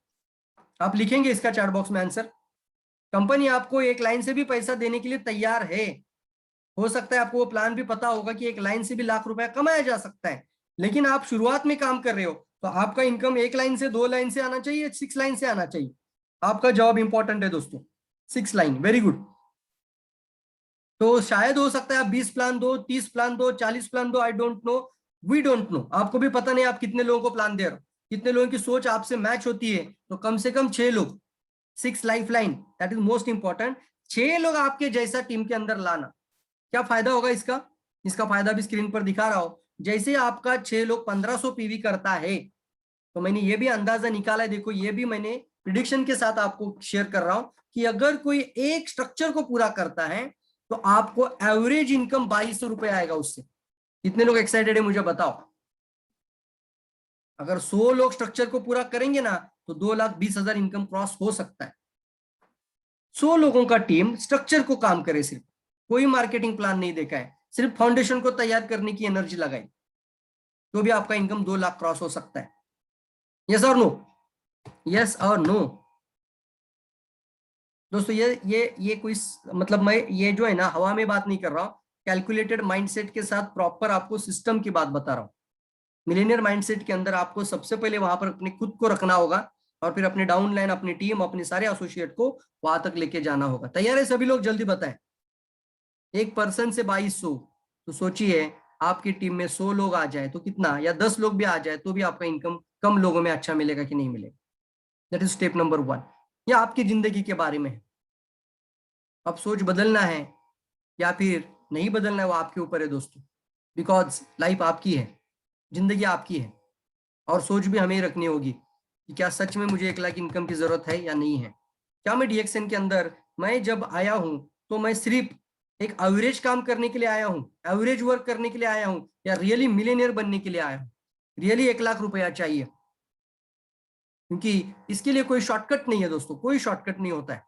आप लिखेंगे इसका चैट बॉक्स में आंसर। कंपनी आपको एक लाइन से भी पैसा देने के लिए तैयार है। हो सकता है आपको वो प्लान भी पता होगा कि एक लाइन से भी लाख रुपया कमाया जा सकता है, लेकिन आप शुरुआत में काम कर रहे हो, तो आपका इनकम एक लाइन से, 2 लाइन से आना चाहिए, 6 लाइन से आना चाहिए? आपका जवाब इंपॉर्टेंट है दोस्तों, 6 लाइन। Very good. तो शायद हो सकता है आप 20 प्लान दो, 30 प्लान दो, 40 प्लान दो, I don't know, we don't know. आपको भी पता नहीं आप कितने लोगों को प्लान दे रहे हो, कितने लोगों की सोच आपसे मैच होती है। तो कम से कम 6 लोग, 6 life line, that is most important. 6 लोग आपके जैसा टीम के अंदर लाना। क्या फायदा होगा इसका? इसका फायदा भी स्क्रीन पर दिखा रहा हूं। जैसे आपका 6 लोग 1500 पीवी करता है, तो मैंने ये भी अंदाजा निकाला है। देखो, ये भी मैंने प्रिडिक्शन के साथ आपको शेयर कर रहा हूं कि अगर कोई एक स्ट्रक्चर को पूरा करता है, तो आपको एवरेज इनकम 2200 रुपए आएगा उससे। कितने लोग एक्साइटेड है मुझे बताओ? अगर 100 लोग स्ट्रक्चर को पूरा करेंगे ना, तो 2,20,000 इनकम क्रॉस हो सकता है। 100 लोगों का टीम स्ट्रक्चर को काम करे, सिर्फ कोई मार्केटिंग प्लान नहीं देखा है, सिर्फ फाउंडेशन को तैयार करने की एनर्जी लगाई, तो भी आपका इनकम 2 लाख क्रॉस हो सकता है। यस और नो? यस और नो? दोस्तों ये कोई मतलब, मैं ये जो है ना हवा में बात नहीं कर रहा हूं, कैलकुलेटेड माइंडसेट के साथ प्रॉपर आपको सिस्टम की बात बता रहा हूं। मिलेनियर माइंडसेट के अंदर आपको सबसे पहले वहां पर अपने खुद को रखना होगा, और फिर अपने डाउनलाइन, अपनी टीम, अपने सारे एसोसिएट को वहां तक लेके जाना होगा। तैयार है सभी लोग? जल्दी बताएं। एक पर्सन से 2200, तो सोचिए आपकी टीम में 100 लोग आ जाए तो कितना, या 10 लोग भी आ जाए तो भी आपका इनकम कम लोगों में अच्छा मिलेगा कि नहीं मिलेगा? That is step number 1। या आपकी जिंदगी के बारे में है। अब सोच बदलना है या फिर नहीं बदलना है, वो आपके ऊपर है दोस्तों। बिकॉज लाइफ आपकी है, जिंदगी आपकी है, और सोच भी हमें रखनी होगी कि क्या सच में मुझे 1 लाख इनकम की जरूरत है या नहीं है। क्या मैं डीएक्सएन के अंदर, मैं जब आया हूं तो मैं सिर्फ एक एवरेज काम करने के लिए आया हूं, एवरेज वर्क करने के लिए आया हूं, या रियली मिलियनियर बनने के लिए आया हूं? रियली 1 लाख रुपया चाहिए? क्योंकि इसके लिए कोई शॉर्टकट नहीं है दोस्तों, कोई शॉर्टकट नहीं होता है।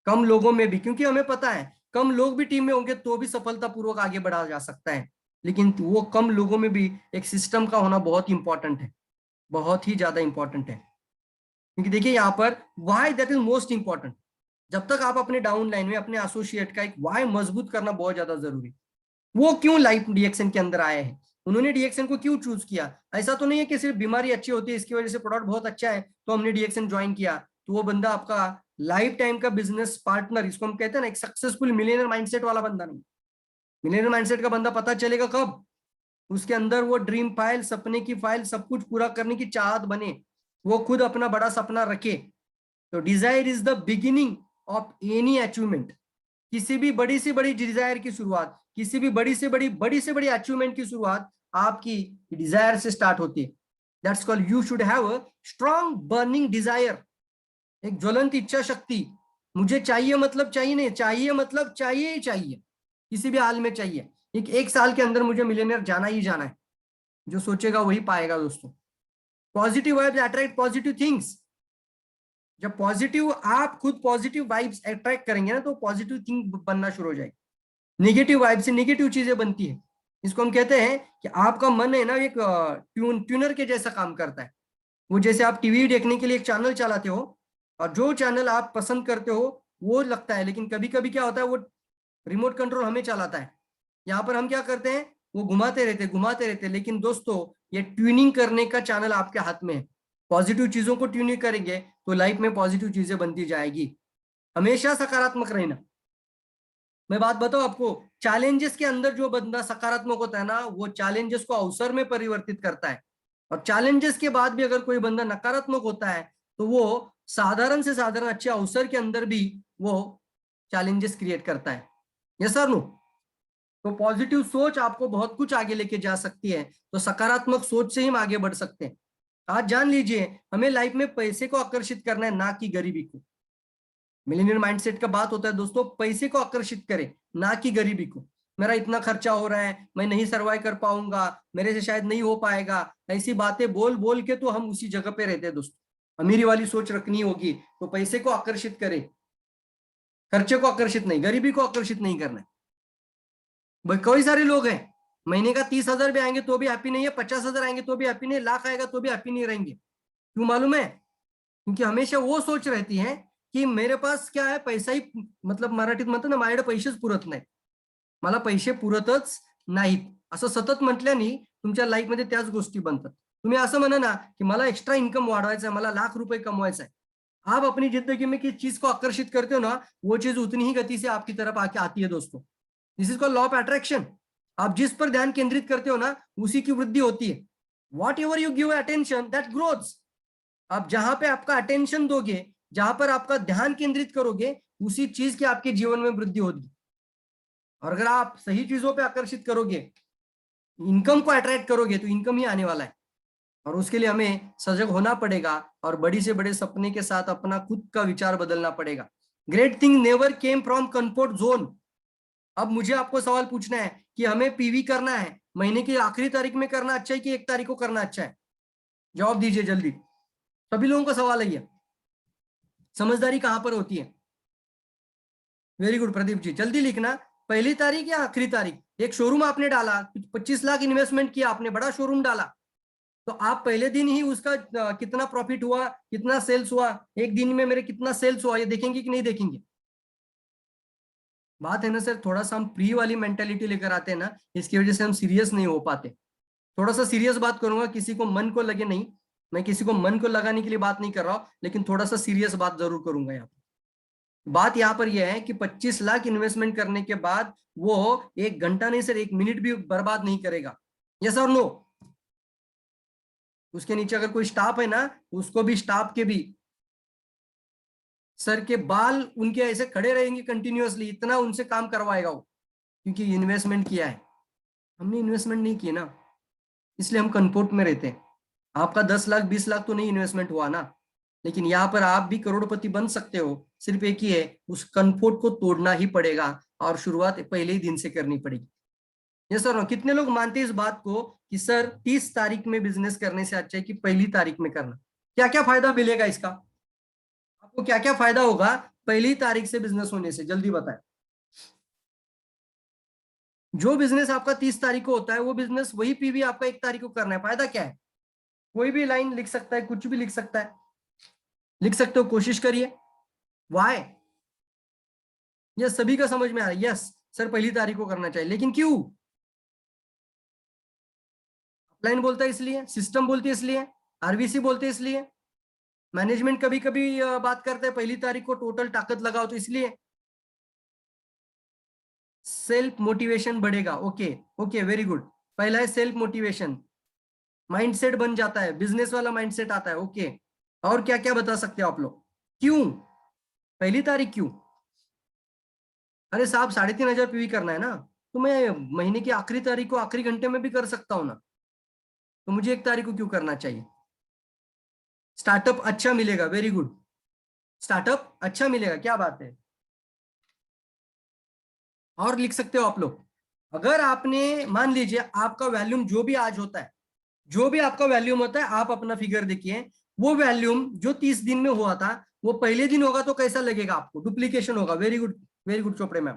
कम लोगों में भी, क्योंकि हमें पता है कम लोग भी टीम में होंगे तो भी सफलतापूर्वक आगे बढ़ा जा सकता है, लेकिन वो कम लोगों में भी एक सिस्टम का होना बहुत इंपॉर्टेंट है, बहुत ही ज्यादा इंपॉर्टेंट है। क्योंकि देखिए यहाँ पर why, that is most important. जब तक आप अपने डाउन लाइन में अपने एसोसिएट का एक वाई मजबूत करना बहुत ज्यादा जरूरी। वो क्यों लाइफ डीएक्सएन के अंदर आए हैं, उन्होंने डीएक्सएन को क्यों चूज किया? ऐसा तो नहीं है कि सिर्फ बीमारी अच्छी होती है, इसकी वजह से प्रोडक्ट बहुत अच्छा है तो हमने डीएक्सएन ज्वाइन किया, तो वो बंदा आपका लाइफ टाइम का बिजनेस पार्टनर, इसको हम कहते हैं ना एक सक्सेसफुल मिलियनर माइंडसेट वाला बंदा नहीं। मिलियनर माइंडसेट का बंदा पता चलेगा कब? उसके अंदर वो ड्रीम फाइल, सपने की फाइल, सब कुछ पूरा करने की चाहत बने, वो खुद अपना बड़ा सपना रखे। तो desire is the beginning of any achievement. किसी भी बड़ी से बड़ी डिजायर की शुरुआत, किसी भी बड़ी से बड़ी अचीवमेंट की शुरुआत आपकी डिजायर से स्टार्ट होती है। That's called, you should have a strong burning desire. एक ज्वलंत इच्छा शक्ति। मुझे चाहिए मतलब चाहिए नहीं, चाहिए मतलब चाहिए ही चाहिए, किसी भी हाल में चाहिए। एक साल के अंदर मुझे मिलियनेयर जाना ही जाना है। जो सोचेगा वही पाएगा दोस्तों। Positive vibes attract positive things. जब पॉजिटिव, आप खुद पॉजिटिव वाइब्स अट्रैक्ट करेंगे ना, तो पॉजिटिव थिंग बनना शुरू हो जाएगी। नेगेटिव वाइब से नेगेटिव चीजें बनती है। इसको हम कहते हैं कि आपका मन है ना एक ट्यूनर के जैसा काम करता है। वो जैसे आप टीवी देखने के लिए एक चैनल चलाते हो, और जो चैनल आप पसंद करते हो वो लगता है, लेकिन कभी कभी क्या होता है, वो रिमोट कंट्रोल हमें चलाता है। यहाँ पर हम क्या करते हैं, वो घुमाते रहते, लेकिन दोस्तों ये ट्यूनिंग करने का चैनल आपके हाथ में है। पॉजिटिव चीजों को ट्यूनिंग करेंगे तो लाइफ में पॉजिटिव चीजें बनती जाएगी। हमेशा सकारात्मक रहना। मैं बात बताऊं आपको, चैलेंजेस के अंदर जो बंदा सकारात्मक होता है ना, वो चैलेंजेस को अवसर में परिवर्तित करता है। और चैलेंजेस के बाद भी अगर कोई बंदा नकारात्मक होता है, तो वो साधारण से साधारण अच्छे अवसर के अंदर भी वो चैलेंजेस क्रिएट करता है। Yes sir no? तो पॉजिटिव सोच आपको बहुत कुछ आगे लेके जा सकती है। तो सकारात्मक सोच से ही हम आगे बढ़ सकते हैं। आज जान लीजिए, हमें लाइफ में पैसे को आकर्षित करना है, ना कि गरीबी को। मिलेनियर माइंडसेट का बात होता है दोस्तों, पैसे को आकर्षित करे, ना कि गरीबी को। मेरा इतना खर्चा हो रहा है, मैं नहीं सर्वाइव कर पाऊंगा, मेरे से शायद नहीं हो पाएगा, ऐसी बातें बोल बोल के तो हम उसी जगह पे रहते हैं दोस्तों। अमीरी वाली सोच रखनी होगी तो पैसे को आकर्षित करे, खर्चे को आकर्षित नहीं, गरीबी को आकर्षित नहीं करना है। भाई कई सारे लोग हैं, महीने का 30,000 भी आएंगे तो भी हैप्पी नहीं है, 50,000 आएंगे तो भी हैप्पी नहीं, लाख आएगा तो भी हैप्पी नहीं रहेंगे। क्यों मालूम है? क्योंकि हमेशा वो सोच रहती है की मेरे पास क्या आहे, पैसा ही, मतलब मराठीत म्हणतात ना, माझ्याकडे पैसेच पुरत नाहीत, मला पैसे पुरतच नाहीत, असं सतत म्हटल्याने तुमच्या लाईफमध्ये त्याच गोष्टी बनतात। तुम्ही असं म्हणा ना की मला एक्स्ट्रा इन्कम वाढवायचा है, मला लाख रुपए कमवायचा है, आप अपनी जिंदगी में किस चीज को आकर्षित करते हो ना, वो चीज उतनी ही गति से आपकी तरफ आके आती है दोस्तों। This is called law of attraction. आप जिस पर ध्यान केंद्रित करते हो ना, उसी की वृद्धि होती है। What ever you give attention, that grows. आप जहां पे आपका अटेंशन दोगे, जहां पर आपका ध्यान केंद्रित करोगे, उसी चीज की आपके जीवन में वृद्धि होगी। और अगर आप सही चीजों पे आकर्षित करोगे, इनकम को अट्रैक्ट करोगे, तो इनकम ही आने वाला है। और उसके लिए हमें सजग होना पड़ेगा और बड़ी से बड़े सपने के साथ अपना खुद का विचार बदलना पड़ेगा। Great thing never came from comfort zone. अब मुझे आपको सवाल पूछना है कि हमें पीवी करना है, महीने की आखिरी तारीख में करना अच्छा है कि 1 तारीख को करना अच्छा है? जवाब दीजिए जल्दी। सभी लोगों का सवाल है ये। समझदारी कहां पर होती है? वेरी गुड प्रदीप जी, जल्दी लिखना। पहली तारीख या आखिरी तारीख? एक शोरूम आपने डाला, 25 लाख इन्वेस्टमेंट किया आपने, बड़ा शोरूम डाला, तो आप पहले दिन ही उसका कितना प्रॉफिट हुआ, कितना सेल्स हुआ, एक दिन में मेरे कितना सेल्स हुआ, ये देखेंगे कि नहीं देखेंगे? बात है ना सर, थोड़ा सा हम प्री वाली मेंटेलिटी लेकर आते हैं ना, इसकी वजह से हम सीरियस नहीं हो पाते। थोड़ा सा सीरियस बात करूंगा, किसी को मन को लगे नहीं, मैं किसी को मन को लगाने के लिए बात नहीं कर रहा हूं, लेकिन थोड़ा सा सीरियस बात जरूर करूंगा यहाँ पर। बात यहाँ पर यह है कि 25 लाख इन्वेस्टमेंट करने के बाद वो 1 घंटा नहीं सर, 1 मिनट भी बर्बाद नहीं करेगा। यस और नो? उसके नीचे अगर कोई स्टाफ है ना, उसको भी, स्टाफ के भी सर के बाल उनके ऐसे खड़े रहेंगे कंटिन्यूअसली, इतना उनसे काम करवाएगा वो, क्योंकि इन्वेस्टमेंट किया है। हमने इन्वेस्टमेंट नहीं की ना, इसलिए हम कंफर्ट में रहते हैं। आपका 10 लाख 20 लाख तो नहीं इन्वेस्टमेंट हुआ ना, लेकिन यहाँ पर आप भी करोड़पति बन सकते हो। सिर्फ एक ही है, उस कंफर्ट को तोड़ना ही पड़ेगा और शुरुआत पहले ही दिन से करनी पड़ेगी। ये सर, कितने लोग मानते हैं इस बात को कि सर 30 तारीख में बिजनेस करने से अच्छा है कि पहली तारीख में करना? क्या क्या फायदा मिलेगा इसका? आपको क्या क्या फायदा होगा पहली तारीख से बिजनेस होने से, जल्दी बताएं। जो बिजनेस आपका 30 तारीख को होता है, वो बिजनेस, वही पीवी आपका 1 तारीख को करना है। फायदा क्या है? कोई भी लाइन लिख सकता है, कुछ भी लिख सकता है, लिख सकते हो, कोशिश करिए। वाई? ये सभी का समझ में आ रहा है? यस सर, पहली तारीख को करना चाहिए, लेकिन क्यों? अपलाइन बोलता है इसलिए, सिस्टम बोलती है इसलिए, आरबीसी बोलते हैं इसलिए, मैनेजमेंट कभी कभी बात करते हैं पहली तारीख को टोटल ताकत लगाओ तो इसलिए। सेल्फ मोटिवेशन बढ़ेगा। Okay okay, very good. पहला है सेल्फ मोटिवेशन, माइंडसेट बन जाता है, बिजनेस वाला माइंडसेट आता है। ओके, और क्या क्या बता सकते हो आप लोग? क्यों पहली तारीख क्यों? अरे साहब 3,500 पीवी करना है ना, तो मैं महीने की आखिरी तारीख को आखिरी घंटे में भी कर सकता हूं ना, तो मुझे 1 तारीख को क्यों करना चाहिए? स्टार्टअप अच्छा मिलेगा। वेरी गुड, स्टार्टअप अच्छा मिलेगा, क्या बात है। और लिख सकते हो आप लोग, अगर आपने, मान लीजिए आपका वॉल्यूम जो भी आज होता है, जो भी आपका वॉल्यूम होता है, आप अपना फिगर देखिए, वो वॉल्यूम जो 30 दिन में हुआ था, वो पहले दिन होगा तो कैसा लगेगा आपको? डुप्लीकेशन होगा। Very good, very good Chopde ma'am.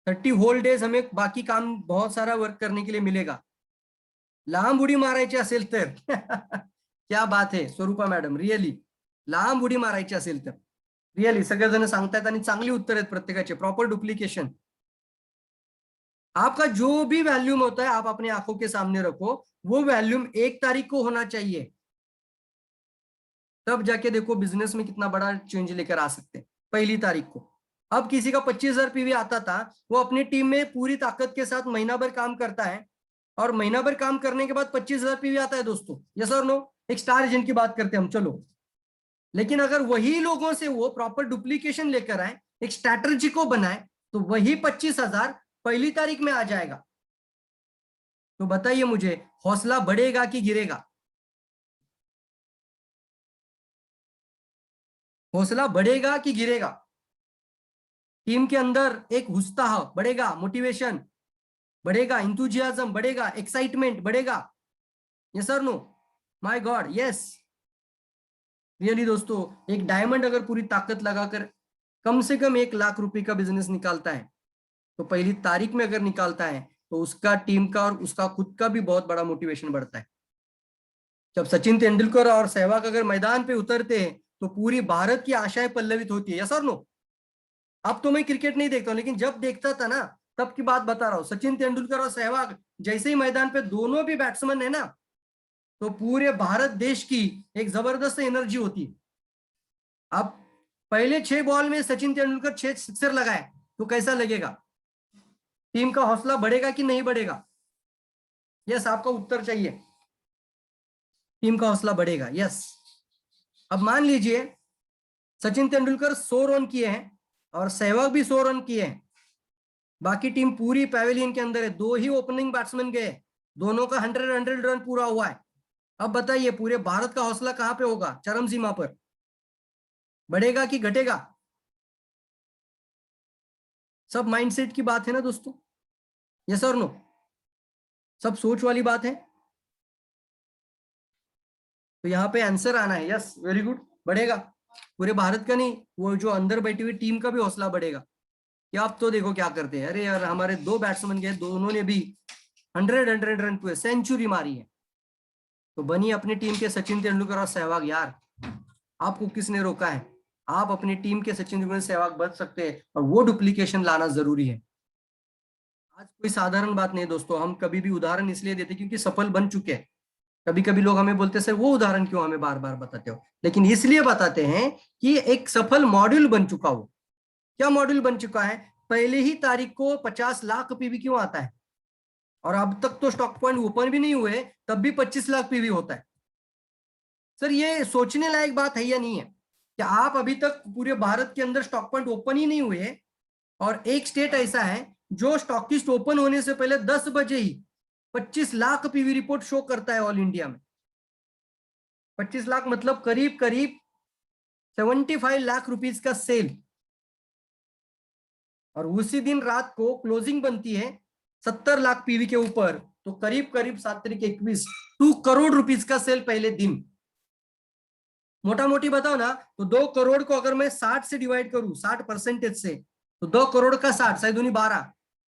30 whole days हमें बाकी काम बहुत सारा वर्क करने के लिए मिलेगा। लांब उडी मारायची असेल तर क्या बात है स्वरूपा मॅडम, रिअली लांब उडी मारायची असेल तर रिअली सगळेजण सांगतायत आणि चांगली उत्तर आहेत प्रत्येकाचे, प्रॉपर डुप्लीकेशन। आपका जो भी वॉल्यूम होता है आप अपने आंखों के सामने रखो, वो वॉल्यूम 1 तारीख को होना चाहिए, तब जाके देखो बिजनेस में कितना बड़ा चेंज लेकर आ सकते हैं। पहली तारीख को अब किसी का 25,000 पीवी आता था, वो अपनी टीम में पूरी ताकत के साथ महीना भर काम करता है, और महीना भर काम करने के बाद 25,000 पीवी आता है दोस्तों। यस और नो? एक स्टार एजेंट की बात करते हैं हम, चलो। लेकिन अगर वही लोगों से वो प्रॉपर डुप्लीकेशन लेकर आए, एक स्ट्रैटेजी को बनाए, तो वही 25,000 पहली तारीख में आ जाएगा। तो बताइए मुझे, हौसला बढ़ेगा कि गिरेगा? हौसला बढ़ेगा कि गिरेगा? टीम के अंदर एक उत्साह बढ़ेगा, मोटिवेशन बढ़ेगा, इंथुजियाज्म बढ़ेगा, एक्साइटमेंट बढ़ेगा। यस और no? My god, yes. Really दोस्तों, एक डायमंड अगर पूरी ताकत लगाकर कम से कम 1 लाख रुपए का बिजनेस निकालता है, तो पहली तारीख में अगर निकालता है, तो उसका टीम का और उसका खुद का भी बहुत बड़ा मोटिवेशन बढ़ता है। जब सचिन तेंदुलकर और सहवाग अगर मैदान पे उतरते हैं, तो पूरी भारत की आशाएं पल्लवित होती है। यस और नो? अब तो मैं क्रिकेट नहीं देखता हूं, लेकिन जब देखता था ना, तब की बात बता रहा हूं। सचिन तेंदुलकर और सहवाग जैसे ही मैदान पे दोनों भी बैट्समैन है ना, तो पूरे भारत देश की एक जबरदस्त एनर्जी होती है। अब पहले 6 बॉल में सचिन तेंदुलकर 6 सिक्सर लगाए, तो कैसा लगेगा? टीम का हौसला बढ़ेगा कि नहीं बढ़ेगा? यस, आपका उत्तर चाहिए। टीम का हौसला बढ़ेगा, यस। अब मान लीजिए सचिन तेंदुलकर 100 रन किए हैं और सहवाग भी 100 रन किए हैं, बाकी टीम पूरी पैवेलियन के अंदर है, 2 ही ओपनिंग बैट्समैन गए, दोनों का 100 रन पूरा हुआ है। अब बताइए पूरे भारत का हौसला कहां पे होगा? चरम सीमा पर। बढ़ेगा कि घटेगा? सब माइंडसेट की बात है ना दोस्तों। यस और नो? सब सोच वाली बात है। तो यहाँ पे आंसर आना है यस, वेरी गुड। बढ़ेगा, पूरे भारत का नहीं, वो जो अंदर बैठी हुई टीम का भी हौसला बढ़ेगा। कि आप तो देखो क्या करते हैं, अरे यार हमारे 2 बैट्समैन गए, दोनों ने भी 100 रन पे सेंचुरी मारी है। तो बनी अपनी टीम के सचिन तेंदुलकर और सहवाग यार, आपको किसने रोका है? आप अपनी टीम के सचिन तेंदुलकर सहवाग बच सकते हैं, और वो डुप्लीकेशन लाना जरूरी है। आज कोई साधारण बात नहीं दोस्तों, हम कभी भी उदाहरण इसलिए देते क्योंकि सफल बन चुके हैं। कभी कभी लोग हमें बोलते हैं सर वो उदाहरण क्यों हमें बार बार बताते हो, लेकिन इसलिए बताते हैं कि एक सफल मॉड्यूल बन चुका हो। क्या मॉड्यूल बन चुका है? पहले ही तारीख को 50 लाख पीवी क्यों आता है, और अब तक तो स्टॉक पॉइंट ओपन भी नहीं हुए, तब भी 25 लाख पीवी होता है। सर ये सोचने लायक बात है या नहीं है कि आप अभी तक पूरे भारत के अंदर स्टॉक पॉइंट ओपन ही नहीं हुए, और एक स्टेट ऐसा है जो स्टॉकिस्ट ओपन होने से पहले 10 बजे ही 25 लाख पीवी रिपोर्ट शो करता है ऑल इंडिया में। 25 लाख मतलब करीब करीब 75 लाख रुपीज का सेल, और उसी दिन रात को क्लोजिंग बनती है 70 लाख पीवी के ऊपर, तो करीब करीब 7 तारीख 21 2 करोड़ रुपीज का सेल पहले दिन। मोटा मोटी बताओ ना, तो 2 करोड़ को अगर मैं 60 से डिवाइड करूं, 60% से, तो 2 करोड़ का 60 साढ़े दूनी 12,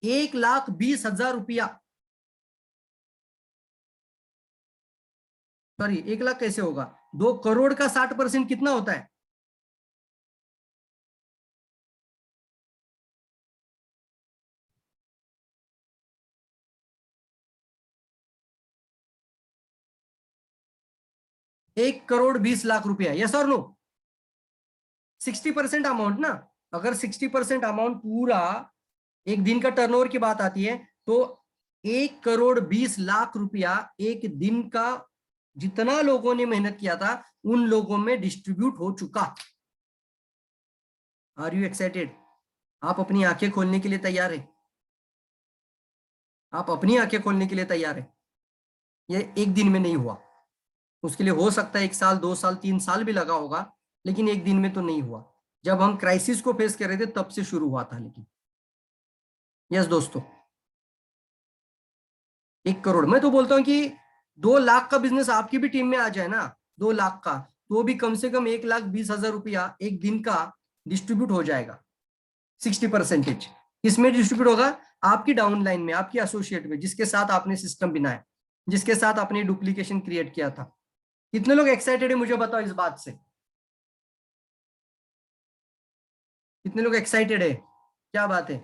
1,20,000 रुपया। सॉरी 1 लाख कैसे होगा? 2 करोड़ का 60% कितना होता है? एक करोड़ 20 लाख रुपया। यस और नो? 60% अमाउंट ना, अगर 60% अमाउंट पूरा एक दिन का टर्नओवर की बात आती है, तो 1 करोड़ 20 लाख रुपया एक दिन का, जितना लोगों ने मेहनत किया था उन लोगों में डिस्ट्रीब्यूट हो चुका। Are you excited? आप अपनी आंखें खोलने के लिए तैयार है? आप अपनी आंखें खोलने के लिए तैयार है? ये एक दिन में नहीं हुआ, उसके लिए हो सकता है 1 साल 2 साल 3 साल भी लगा होगा, लेकिन एक दिन में तो नहीं हुआ। जब हम क्राइसिस को फेस कर रहे थे तब से शुरू हुआ था। लेकिन यस दोस्तों, 1 करोड़, मैं तो बोलता हूँ कि 2 लाख का बिजनेस आपकी भी टीम में आ जाए ना, 2 लाख का, तो भी कम से कम 1,20,000 रुपया एक दिन का डिस्ट्रीब्यूट हो जाएगा। 60%। किसमें डिस्ट्रीब्यूट होगा? आपकी डाउन लाइन में, आपकी एसोसिएट में, जिसके साथ आपने सिस्टम बनाया, जिसके साथ आपने डुप्लीकेशन क्रिएट किया था। कितने लोग एक्साइटेड है मुझे बताओ इस बात से? कितने लोग एक्साइटेड है? क्या बात है?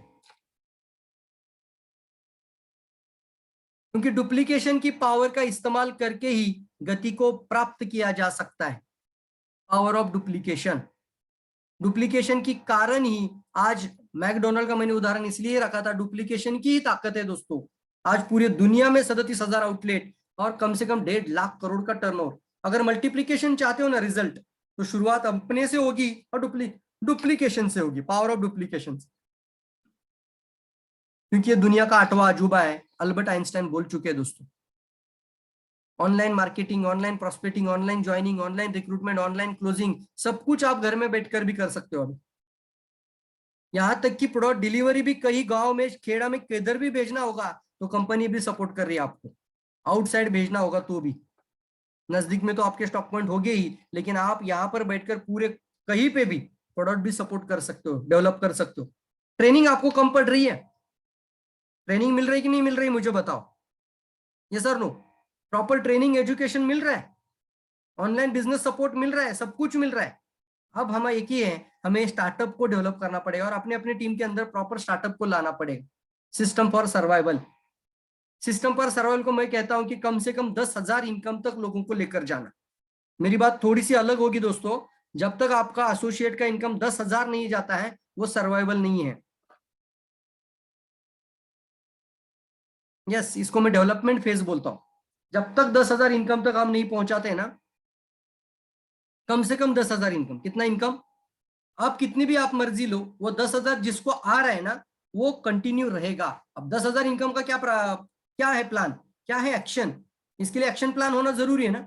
क्योंकि डुप्लीकेशन की पावर का इस्तेमाल करके ही गति को प्राप्त किया जा सकता है। पावर ऑफ डुप्लीकेशन, डुप्लीकेशन की कारण ही आज मैकडोनाल्ड का मैंने उदाहरण इसलिए रखा था, डुप्लीकेशन की ही ताकत है दोस्तों। आज पूरी दुनिया में 37,000 आउटलेट और कम से कम 1.5 लाख करोड़ का टर्नओवर। अगर मल्टीप्लीकेशन चाहते हो ना रिजल्ट, तो शुरुआत अपने से होगी और डुप्लीकेशन से होगी, पावर ऑफ डुप्लीकेशन से। क्योंकि ये दुनिया का 8वां अजूबा है, अल्बर्ट आइंस्टाइन बोल चुके हैं दोस्तों। Online marketing, online prospecting, online joining, online recruitment, online closing, सब कुछ आप घर में बैठकर भी कर सकते हो अभी। यहाँ तक कि प्रोडक्ट डिलीवरी भी कहीं गांव में, खेड़ा में, किधर भी भेजना होगा तो कंपनी भी सपोर्ट कर रही है आपको। आउटसाइड भेजना होगा तो भी, नजदीक में तो आपके स्टॉक पॉइंट होंगे ही, लेकिन आप यहाँ पर बैठकर पूरे कहीं पे भी प्रोडक्ट भी सपोर्ट कर सकते हो, डेवलप कर सकते हो। ट्रेनिंग आपको कम पड़ रही है? ट्रेनिंग मिल रही कि नहीं मिल रही मुझे बताओ। ये sir no, proper training education मिल रहा है, ऑनलाइन बिजनेस सपोर्ट मिल रहा है, सब कुछ मिल रहा है। अब हम एक ही है, हमें स्टार्टअप को डेवलप करना पड़ेगा और अपने अपने टीम के अंदर प्रॉपर स्टार्टअप को लाना पड़ेगा। System for survival, system for survival को मैं कहता हूं कि कम से कम 10,000 इनकम तक लोगों को लेकर जाना। मेरी बात थोड़ी सी अलग होगी दोस्तों, जब तक आपका एसोसिएट का इनकम 10,000 नहीं जाता है वो सर्वाइवल नहीं है। यस, इसको मैं डेवलपमेंट फेज बोलता हूं। जब तक 10,000 इनकम तक हम नहीं पहुंचाते ना, कम से कम 10,000 इनकम, कितना इनकम आप कितनी भी आप मर्जी लो, वो 10,000 जिसको आ रहा है ना वो कंटिन्यू रहेगा। अब 10,000 इनकम का क्या है प्लान, क्या है एक्शन, इसके लिए एक्शन प्लान होना जरूरी है ना।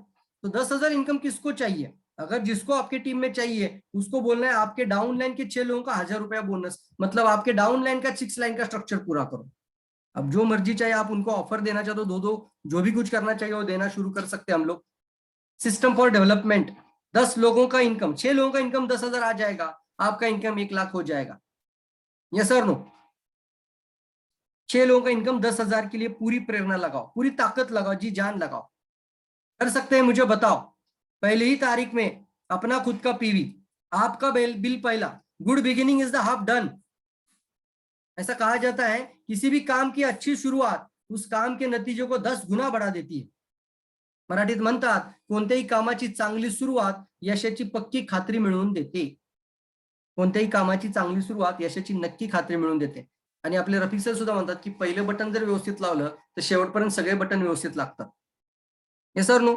तो 10,000 इनकम किसको चाहिए? अगर जिसको आपके टीम में चाहिए उसको बोलना है आपके डाउन लाइन के 6 लोगों का 1,000 रुपया बोनस, मतलब आपके डाउन लाइन का 6 लाइन का स्ट्रक्चर पूरा करो। अब जो मर्जी चाहिए आप उनको ऑफर देना चाहते हो, दो दो, जो भी कुछ करना चाहिए वो देना शुरू कर सकते हैं हम लोग। सिस्टम फॉर डेवलपमेंट, 10 लोगों का इनकम, 6 लोगों का इनकम 10,000 आ जाएगा, आपका इनकम 1 लाख हो जाएगा। यस सर नो, 6 लोगों का इनकम 10,000 के लिए पूरी प्रेरणा लगाओ, पूरी ताकत लगाओ, जी जान लगाओ। कर सकते हैं मुझे बताओ, पहले ही तारीख में अपना खुद का पीवी, आपका बिल पहला, good beginning is the half done. ऐसा कहा जाता है किसी भी काम की अच्छी शुरुआत उस काम के नतीजों को 10 गुना बढ़ा देती है। मराठीत म्हणतात कोणत्याही कामाची चांगली सुरुवात यशाची पक्की खात्री मिळवून देते। कोणत्याही कामाची चांगली सुरुवात यशाची नक्की खात्री मिळवून देते। आणि आपले रफिक सर सुद्धा म्हणतात की पहिलं बटन जर व्यवस्थित लावलं तर शेवटपर्यंत सगळे बटन व्यवस्थित लागतात। हे सर नो,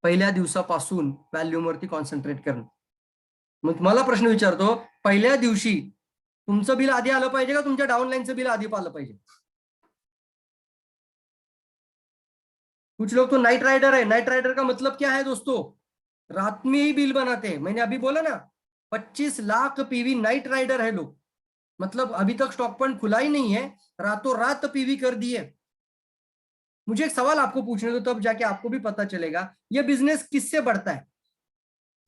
पहिल्या दिवसापासून व्हॅल्यूमवरती कॉन्सन्ट्रेट करणं। मग तुम्हाला प्रश्न विचारतो, पहिल्या दिवशी तुमचं बिल आधी आलं पाहिजे का तुमच्या डाउनलाईनचं बिल आधी आलं पाहिजे? कुछ लोग तो नाइट राइडर है। नाइट राइडर का मतलब क्या है दोस्तों? रात में ही बिल बनाते हैं। मैंने अभी बोला ना 25 लाख पीवी नाइट राइडर है लोग, मतलब अभी तक स्टॉक पॉइंट खुला ही नहीं है, रातों रात पीवी कर दिए। मुझे एक सवाल आपको पूछने दो तब जाके आपको भी पता चलेगा ये बिजनेस किससे बढ़ता है।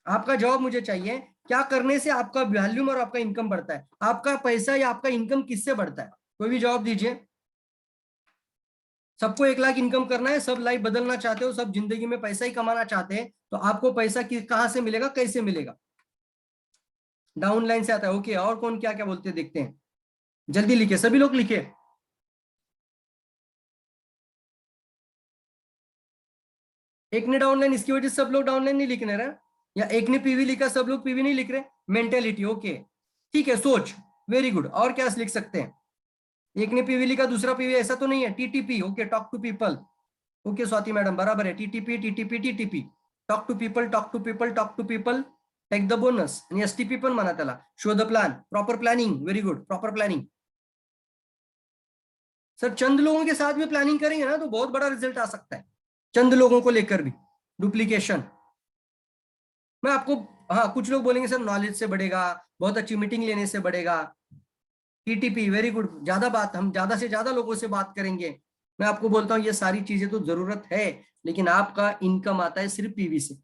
आपका जवाब मुझे चाहिए, क्या करने से आपका वैल्यूम और आपका इनकम बढ़ता है? आपका पैसा या आपका इनकम किससे बढ़ता है? कोई भी जवाब दीजिए। सबको 1 लाख इनकम करना है, सब लाइफ बदलना चाहते हो, सब जिंदगी में पैसा ही कमाना चाहते हैं, तो आपको पैसा कहां से मिलेगा, कैसे मिलेगा? डाउन लाइन से आता है। ओके, और कौन क्या क्या बोलते हैं देखते हैं, जल्दी लिखे, सभी लोग लिखे। एक ने डाउनलाइन, इसकी वजह से सब लोग डाउनलाइन नहीं लिख रहे, या एक ने पीवी लिखा सब लोग पीवी नहीं लिख रहे। मेंटेलिटी, ओके ठीक है, सोच, वेरी गुड। और क्या लिख सकते हैं? एक ने पीवी लिखा दूसरा पीवी, ऐसा तो नहीं है। TTP, okay, talk to people. Okay Swati madam, बराबर है। TTP TTP TTP, talk to people, talk to people, talk to people, take the bonus. आणि एसटीपी पण म्हणा त्याला, show the plan, proper planning, very good, proper planning. Sir चंद लोगों के साथ में प्लानिंग करेंगे ना तो बहुत बड़ा रिजल्ट आ सकता है, चंद लोगों को लेकर भी। डुप्लीकेशन, मैं आपको, हाँ कुछ लोग बोलेंगे सर नॉलेज से बढ़ेगा, बहुत अच्छी मीटिंग लेने से बढ़ेगा। टीटीपी, वेरी गुड, ज्यादा बात, हम ज्यादा से ज्यादा लोगों से बात करेंगे। मैं आपको बोलता हूँ ये सारी चीजें तो जरूरत है, लेकिन आपका इनकम आता है सिर्फ पीवी से।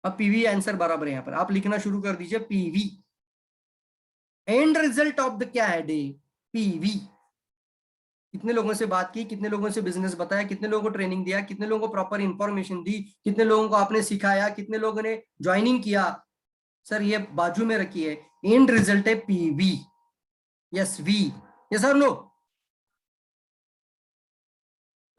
अब पीवी आंसर बराबर है, यहाँ पर आप लिखना शुरू कर दीजिए PV. And result of the क्या है डे, पीवी। कितने लोगों से बात की, कितने लोगों से बिजनेस बताया, कितने लोगों को ट्रेनिंग दिया, कितने लोगों को प्रॉपर इंफॉर्मेशन दी, कितने लोगों को आपने सिखाया, कितने लोगों ने ज्वाइनिंग किया। सर ये बाजू में रखिए, एंड रिजल्ट है PV. Yes we, yes sir no.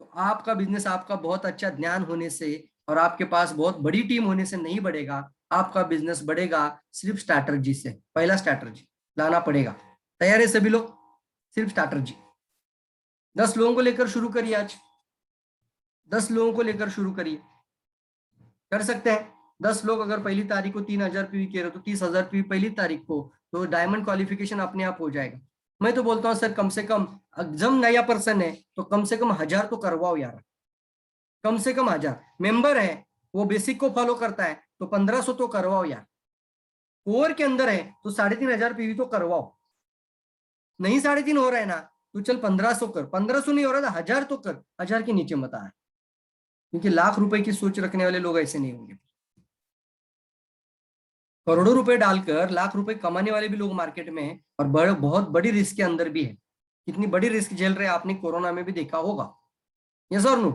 तो आपका बिजनेस, आपका बहुत अच्छा ज्ञान होने से और आपके पास बहुत बड़ी टीम होने से नहीं बढ़ेगा, आपका बिजनेस बढ़ेगा सिर्फ स्ट्रैटेजी से। पहला स्ट्रैटेजी लाना पड़ेगा। तैयार है सभी लोग? सिर्फ स्ट्रैटेजी, 10 लोगों को लेकर शुरू करिए आज, 10 लोगों को लेकर शुरू करिए, कर सकते हैं। 10 लोग अगर पहली तारीख को 3,000 पीवी कह रहे हो तो 30,000 पीवी पहली तारीख को, तो डायमंड क्वालिफिकेशन अपने आप हो जाएगा। मैं तो बोलता हूँ सर कम से कम, जब नया पर्सन है तो कम से कम 1,000 तो करवाओ यार, कम से कम 1000 मेंबर है, वो बेसिक को फॉलो करता है तो 1500 तो करवाओ यार। कोर के अंदर है तो 3500 पीवी तो करवाओ। नहीं 3.5 हो रहा है ना तो चल 1500 कर, 1500 नहीं हो रहा था 1000 तो कर, 1000 के नीचे मत आ, क्योंकि लाख रुपए की सोच रखने वाले लोग ऐसे नहीं होंगे। करोड़ों रुपए डालकर लाख रुपए कमाने वाले भी लोग मार्केट में हैं, और बहुत बड़ी रिस्क के अंदर भी है। कितनी बड़ी रिस्क झेल रहे हैं आपने कोरोना में भी देखा होगा। यस और नो?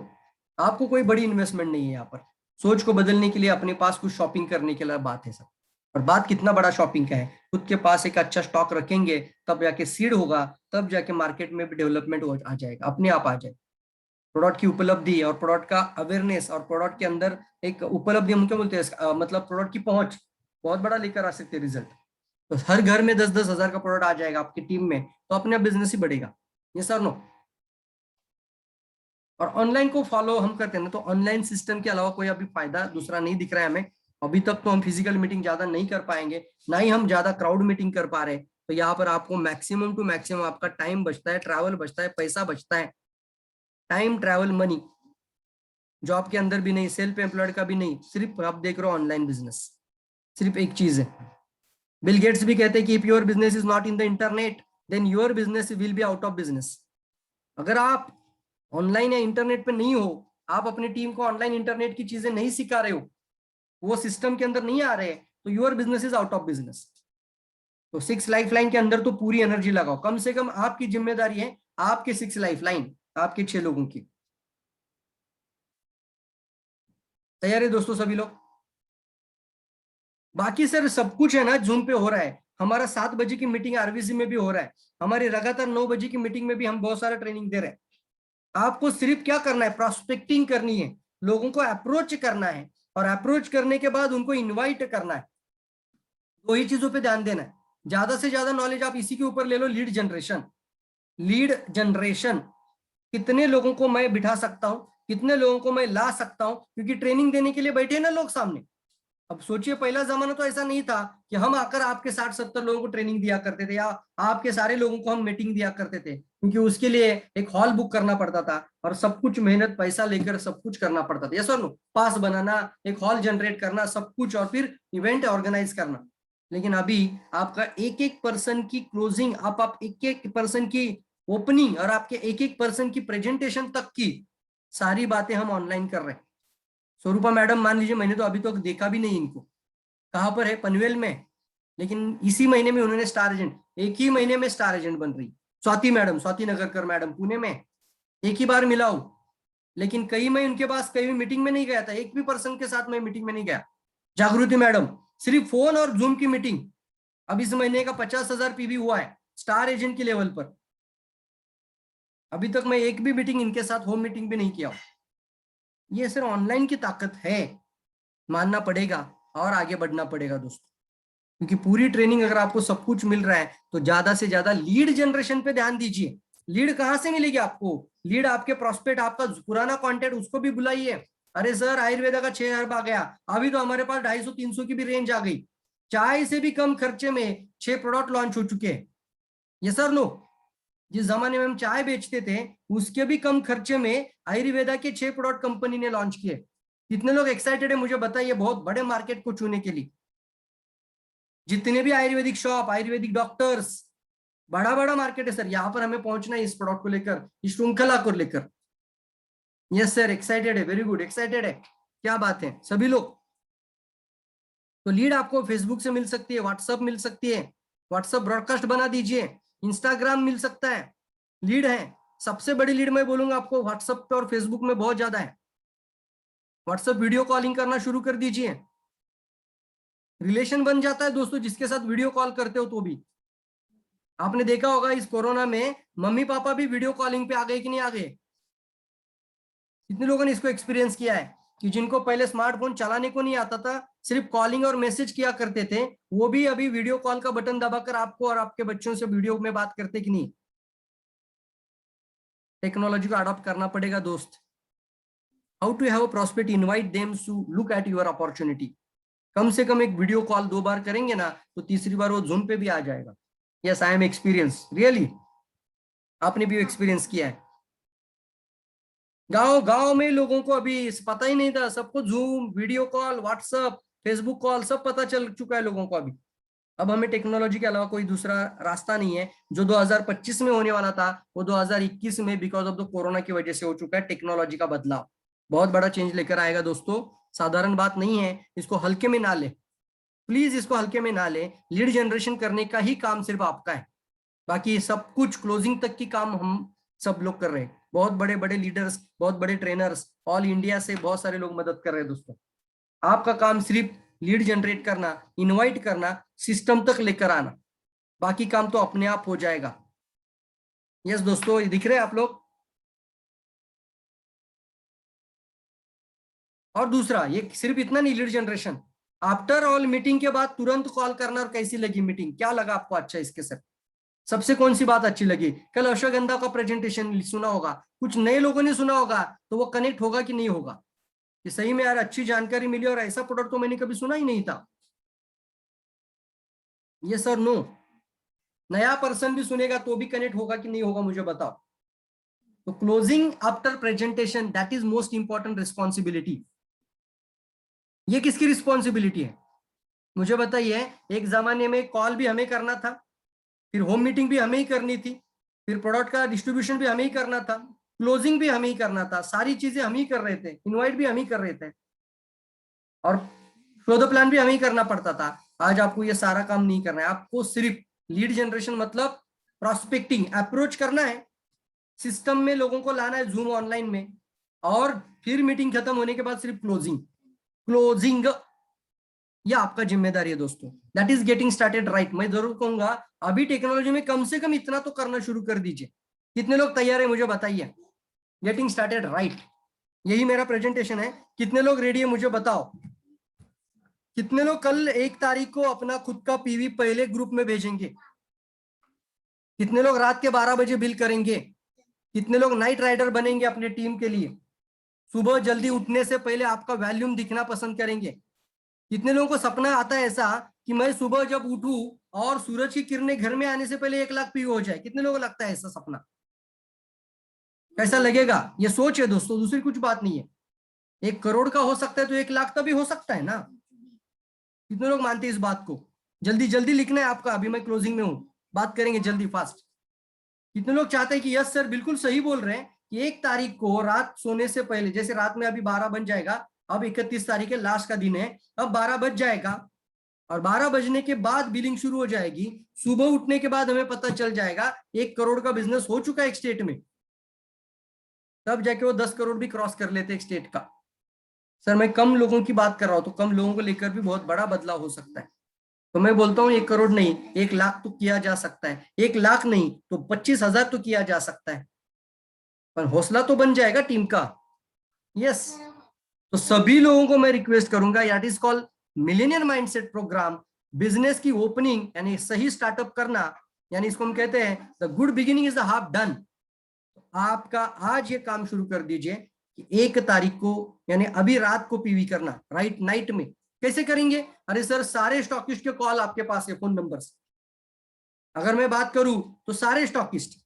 आपको कोई बड़ी इन्वेस्टमेंट नहीं है यहाँ पर। सोच को बदलने के लिए अपने पास कुछ शॉपिंग करने के लिए बात है सब। और बात कितना बड़ा शॉपिंग का है, खुद के पास एक अच्छा स्टॉक रखेंगे तब जाके सीड होगा, तब जाके मार्केट में भी डेवलपमेंट आ जाएगा, अपने आप आ जाएगा। प्रोडक्ट की उपलब्धि और प्रोडक्ट का अवेयरनेस और प्रोडक्ट के अंदर एक उपलब्धि, हम क्या बोलते हैं, मतलब प्रोडक्ट की पहुंच बहुत बड़ा लेकर आ सकते हैं रिजल्ट। तो हर घर में 10-10 हजार का प्रोडक्ट आ जाएगा आपकी टीम में, तो अपने बिजनेस ही बढ़ेगा। ये सर नो? और ऑनलाइन को फॉलो हम करते हैं ना, तो ऑनलाइन सिस्टम के अलावा कोई अभी फायदा दूसरा नहीं दिख रहा है हमें। अभी तक तो हम फिजिकल मीटिंग ज्यादा नहीं कर पाएंगे, ना ही हम ज्यादा क्राउड मीटिंग कर पा रहे। तो यहाँ पर आपको मैक्सिमम टू मैक्सिमम आपका टाइम बचता है, ट्रैवल बचता है, पैसा बचता है। Time, travel, money. जॉब के अंदर भी नहीं, सेल्फ एम्प्लॉयड का भी नहीं, सिर्फ आप देख रहे हो ऑनलाइन बिजनेस। सिर्फ एक चीज है, बिल गेट्स भी कहते हैं कि if your business is not in the internet then your business will be out of business. अगर आप ऑनलाइन या इंटरनेट पे नहीं हो, आप अपनी टीम को ऑनलाइन इंटरनेट की चीजें नहीं सिखा रहे हो, वो सिस्टम के अंदर नहीं आ रहे, तो your business is out of business. तो 6 लाइफ लाइन के अंदर तो पूरी एनर्जी लगाओ। कम से कम आपकी जिम्मेदारी है आपके 6 लाइफ लाइन, आपके 6 लोगों की। तैयार है दोस्तों सभी लोग? बाकी सर सब कुछ है ना जूम पे हो रहा है। हमारा 7 बजे की मीटिंग आरबीसी में भी हो रहा है। हमारी लगातार 9 बजे की मीटिंग में भी हम बहुत सारा ट्रेनिंग दे रहे हैं। आपको सिर्फ क्या करना है, प्रोस्पेक्टिंग करनी है, लोगों को अप्रोच करना है, और अप्रोच करने के बाद उनको इनवाइट करना है। दो ही चीजों पे ध्यान देना है। ज्यादा से ज्यादा नॉलेज आप इसी के ऊपर ले लो, लीड जनरेशन। लीड जनरेशन, कितने लोगों को मैं बिठा सकता हूं, कितने लोगों को मैं ला सकता हूं, क्योंकि ट्रेनिंग देने के लिए बैठे ना लोग सामने। अब सोचिए पहला जमाना तो ऐसा नहीं था कि हम आकर आपके 60-70 लोगों को ट्रेनिंग दिया करते थे, या आपके सारे लोगों को हम मीटिंग दिया करते थे, क्योंकि उसके लिए एक हॉल बुक करना पड़ता था और सब कुछ मेहनत पैसा लेकर सब कुछ करना पड़ता था। यस और नो? पास बनाना, एक हॉल जनरेट करना, सब कुछ, और फिर इवेंट ऑर्गेनाइज करना। लेकिन अभी आपका एक एक पर्सन की क्लोजिंग, आप एक एक पर्सन की ओपनिंग, और आपके एक एक पर्सन की प्रेजेंटेशन तक की सारी बातें हम ऑनलाइन कर रहे हैं। स्वरूपा मैडम मान लीजिए, मैंने तो अभी तक देखा भी नहीं इनको, कहाँ पर है, पनवेल में, लेकिन इसी महीने में उन्होंने स्टार एजेंट, एक ही महीने में स्टार एजेंट बन रही। स्वाति मैडम, स्वाति नगरकर मैडम पुणे में, एक ही बार मिला हूं, लेकिन कई मैं उनके पास कहीं भी मीटिंग में नहीं गया था, एक भी पर्सन के साथ मैं मीटिंग में नहीं गया। जागृति मैडम, सिर्फ फोन और जूम की मीटिंग, अब इस महीने का 50,000 पीवी हुआ है स्टार एजेंट के लेवल पर। अभी तक मैं एक भी मीटिंग इनके साथ होम मीटिंग भी नहीं किया हूं। ये सिर्फ ऑनलाइन की ताकत है, मानना पड़ेगा और आगे बढ़ना पड़ेगा दोस्तों। क्योंकि पूरी ट्रेनिंग अगर आपको सब कुछ मिल रहा है तो ज्यादा से ज्यादा लीड जनरेशन पे ध्यान दीजिए। लीड कहां से मिलेगी आपको? लीड आपके प्रोस्पेक्ट, आपका पुराना कॉन्टेक्ट, उसको भी बुलाइए। अरे सर आयुर्वेदा का 6 अरब आ गया, अभी तो हमारे पास 250-300 की भी रेंज आ गई। चाय से भी कम खर्चे में 6 प्रोडक्ट लॉन्च हो चुके हैं। ये सर नो? जिस जमाने में हम चाय बेचते थे उसके भी कम खर्चे में आयुर्वेदा के 6 प्रोडक्ट कंपनी ने लॉन्च किए। कितने लोग एक्साइटेड है मुझे बताइए, बहुत बड़े मार्केट को छूने के लिए। जितने भी आयुर्वेदिक शॉप, आयुर्वेदिक डॉक्टर्स, बड़ा बड़ा मार्केट है सर, यहाँ पर हमें पहुंचना है इस प्रोडक्ट को लेकर, इस श्रृंखला को लेकर। यस सर, एक्साइटेड है, वेरी गुड, एक्साइटेड है, क्या बात है सभी लोग। तो लीड आपको फेसबुक से मिल सकती है, व्हाट्सएप मिल सकती है, व्हाट्सएप ब्रॉडकास्ट बना दीजिए, इंस्टाग्राम मिल सकता है। लीड है, सबसे बड़ी लीड मैं बोलूंगा आपको व्हाट्सएप पे और फेसबुक में बहुत ज्यादा है। व्हाट्सएप वीडियो कॉलिंग करना शुरू कर दीजिए, रिलेशन बन जाता है दोस्तों जिसके साथ वीडियो कॉल करते हो। तो भी आपने देखा होगा इस कोरोना में मम्मी पापा भी वीडियो कॉलिंग पे आ गए कि नहीं आ गए? कितने लोगों ने इसको एक्सपीरियंस किया है कि जिनको पहले स्मार्टफोन चलाने को नहीं आता था, सिर्फ कॉलिंग और मैसेज किया करते थे, वो भी अभी वीडियो कॉल का बटन दबाकर आपको और आपके बच्चों से वीडियो में बात करते कि नहीं? टेक्नोलॉजी को अडॉप्ट करना पड़ेगा दोस्त। How to have a prospect, invite them to look at your opportunity. कम से कम एक वीडियो कॉल 2 बार करेंगे ना तो तीसरी बार वो जूम पे भी आ जाएगा। Yes, I am experience, really, आपने भी एक्सपीरियंस किया है। गांव गांव में लोगों को अभी पता ही नहीं था, सबको zoom, video call, WhatsApp, Facebook call सब पता चल चुका है लोगों को अभी। अब हमें टेक्नोलॉजी के अलावा कोई दूसरा रास्ता नहीं है। जो 2025 में होने वाला था वो 2021 में बिकॉज ऑफ द कोरोना की वजह से हो चुका है। टेक्नोलॉजी का बदलाव बहुत बड़ा चेंज लेकर आएगा दोस्तों, साधारण बात नहीं है। इसको हल्के में ना ले, प्लीज इसको हल्के में ना ले। लीड जनरेशन करने का ही काम सिर्फ आपका है, बाकी सब कुछ क्लोजिंग तक की काम हम सब लोग कर रहे हैं। बहुत बड़े बड़े लीडर्स, बहुत बड़े ट्रेनर्स ऑल इंडिया से बहुत सारे लोग मदद कर रहे हैं दोस्तों। आपका काम सिर्फ लीड जनरेट करना, इनवाइट करना, सिस्टम तक लेकर आना, बाकी काम तो अपने आप हो जाएगा। यस दोस्तों, ये दिख रहे हैं आप लोग। और दूसरा, ये सिर्फ इतना नहीं, lead generation after all meeting के बाद तुरंत कॉल करना। और कैसी लगी मीटिंग, क्या लगा आपको अच्छा इसके सर, सबसे कौन सी बात अच्छी लगी? कल अश्वगंधा का प्रेजेंटेशन सुना होगा, कुछ नए लोगों ने सुना होगा, तो वो कनेक्ट होगा कि नहीं होगा कि सही में यार अच्छी जानकारी मिली और ऐसा प्रोडक्ट तो मैंने कभी सुना ही नहीं था। ये सर नो, नया पर्सन भी सुनेगा तो भी कनेक्ट होगा कि नहीं होगा, मुझे बताओ। तो closing after presentation that is most important responsibility. ये किसकी रिस्पॉन्सिबिलिटी है मुझे बताइए। एक जमाने में कॉल भी हमें करना था, फिर होम मीटिंग भी हमें ही करनी थी, फिर प्रोडक्ट का डिस्ट्रीब्यूशन भी हमें ही करना था, क्लोजिंग भी हमें ही करना था, सारी चीजें हम ही कर रहे थे, इनवाइट भी हम ही कर रहे थे, और शो द प्लान भी हमें ही करना पड़ता था। आज आपको ये सारा काम नहीं करना है, आपको सिर्फ लीड जनरेशन मतलब प्रोस्पेक्टिंग अप्रोच करना है, सिस्टम में लोगों को लाना है जूम ऑनलाइन में, और फिर मीटिंग खत्म होने के बाद सिर्फ क्लोजिंग। क्लोजिंग ये आपका जिम्मेदारी है दोस्तों। That is getting started right. मैं जरूर कहूंगा अभी टेक्नोलॉजी में कम से कम इतना तो करना शुरू कर दीजिए। कितने लोग तैयार है मुझे बताइए? गेटिंग स्टार्टेड राइट, यही मेरा प्रेजेंटेशन है। कितने लोग रेडी है मुझे बताओ? कितने लोग कल 1 तारीख को अपना खुद का पीवी पहले ग्रुप में भेजेंगे? कितने लोग रात के 12 बजे बिल करेंगे? कितने लोग नाइट राइडर बनेंगे अपने टीम के लिए? सुबह जल्दी उठने से पहले आपका वॉल्यूम दिखना पसंद करेंगे? कितने लोगों को सपना आता है ऐसा कि मैं सुबह जब उठूं और सूरज की किरणें घर में आने से पहले 1 लाख पीवी हो जाए? कितने लोगों को लगता है ऐसा सपना? कैसा लगेगा? ये सोच है दोस्तों, दूसरी कुछ बात नहीं है। 1 करोड़ का हो सकता है तो 1 लाख का भी हो सकता है ना। कितने लोग मानते हैं इस बात को? जल्दी जल्दी लिखना है आपका, अभी मैं क्लोजिंग में हूं, बात करेंगे जल्दी फास्ट। कितने लोग चाहते हैं कि यस सर बिल्कुल सही बोल रहे हैं कि 1 तारीख को रात सोने से पहले, जैसे रात में अभी 12 बज जाएगा, अब 31 तारीख है, लास्ट का दिन है, अब 12 बज जाएगा, और 12 बजने के बाद बिलिंग शुरू हो जाएगी। सुबह उठने के बाद हमें पता चल जाएगा 1 करोड़ का बिजनेस हो चुका है एक स्टेट में, तब जाके वो 10 करोड़ भी क्रॉस कर लेते एक स्टेट का। सर मैं कम लोगों की बात कर रहा हूं, तो कम लोगों को लेकर भी बहुत बड़ा बदलाव हो सकता है। तो मैं बोलता हूँ 1 करोड़ नहीं, 1 लाख तो किया जा सकता है, 1 लाख नहीं तो 25,000 तो किया जा सकता है, पर हौसला तो बन जाएगा टीम का। यस, तो सभी लोगों को मैं रिक्वेस्ट करूंगा, that is called millionaire mindset programme. Business की ओपनिंग यानी सही स्टार्टअप करना, यानी इसको हम कहते हैं the good beginning is the half done. आपका आज ये काम शुरू कर दीजिए कि 1 तारीख को यानी अभी रात को पीवी करना, राइट नाइट में। कैसे करेंगे? अरे सर सारे स्टॉकिस्ट के कॉल आपके पास है, फोन नंबर्स। अगर मैं बात करूं तो सारे स्टॉकिस्ट,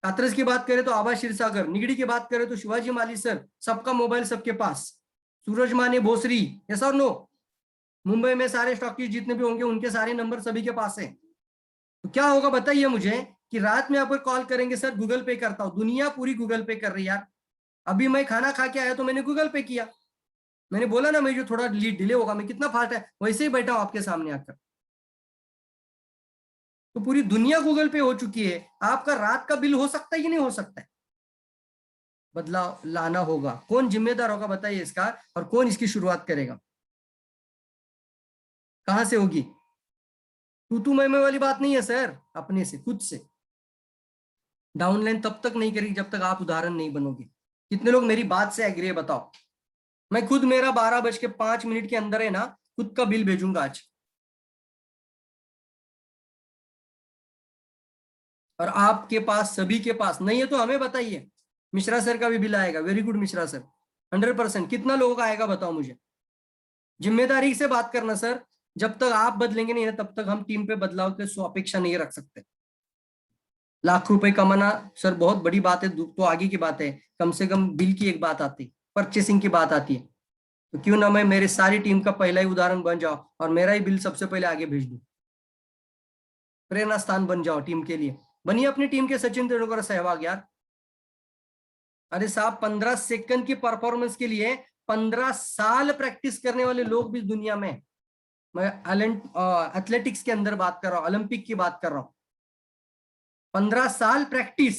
कात्रज की बात करें तो आभा क्षीरसागर, निगड़ी की बात करें तो शिवाजी माली सर, सबका मोबाइल सबके पास, सूरज माने भोसरी, यस और नो। मुंबई में सारे स्टॉकिस्ट जितने भी होंगे उनके सारे नंबर सभी के पास है। तो क्या होगा बताइए मुझे कि रात में आप कॉल करेंगे, सर गूगल पे करता हूं, दुनिया पूरी गूगल पे कर रही है यार। अभी मैं खाना खा के आया तो मैंने गूगल पे किया, मैंने बोला ना मैं जो थोड़ा डिले होगा, मैं कितना फास्ट है वैसे ही बैठा हूं आपके सामने आकर। तो पूरी दुनिया गूगल पे हो चुकी है, आपका रात का बिल हो सकता है कि नहीं हो सकता है? बदलाव लाना होगा। कौन जिम्मेदार होगा बताइए इसका, और कौन इसकी शुरुआत करेगा? कहां से होगी? तू मैं वाली बात नहीं है सर, अपने से खुद से। डाउनलाइन तब तक नहीं करेगी जब तक आप उदाहरण नहीं बनोगे। कितने लोग मेरी बात से एग्री है बताओ? मैं खुद मेरा 12:05 के अंदर है ना, खुद का बिल भेजूंगा आज। और आपके पास सभी के पास नहीं है तो हमें बताइए, मिश्रा सर का भी बिल आएगा। Very good Mishra sir, 100%। कितना लोगों का आएगा बताओ मुझे? जिम्मेदारी से बात करना सर, जब तक आप बदलेंगे नहीं ना तब तक हम टीम पे बदलाव की अपेक्षा नहीं रख सकते। लाख रुपए कमाना सर बहुत बड़ी बात है, तो आगे की बात है, कम से कम बिल की एक बात आती, परचेसिंग की बात आती है, तो क्यों ना मैं मेरी सारी टीम का पहला ही उदाहरण बन जाऊं और मेरा ही बिल सबसे पहले आगे भेज दूं, प्रेरणा स्थान बन जाओ टीम के लिए। बनिए अपनी टीम के सचिन तेंदुलकर सहवाग यार। अरे साहब 15 सेकंड की परफॉर्मेंस के लिए 15 साल प्रैक्टिस करने वाले लोग भी दुनिया में। मैं एथलेटिक्स के अंदर बात कर रहा हूँ, ओलंपिक की बात कर रहा हूँ। 15 साल प्रैक्टिस,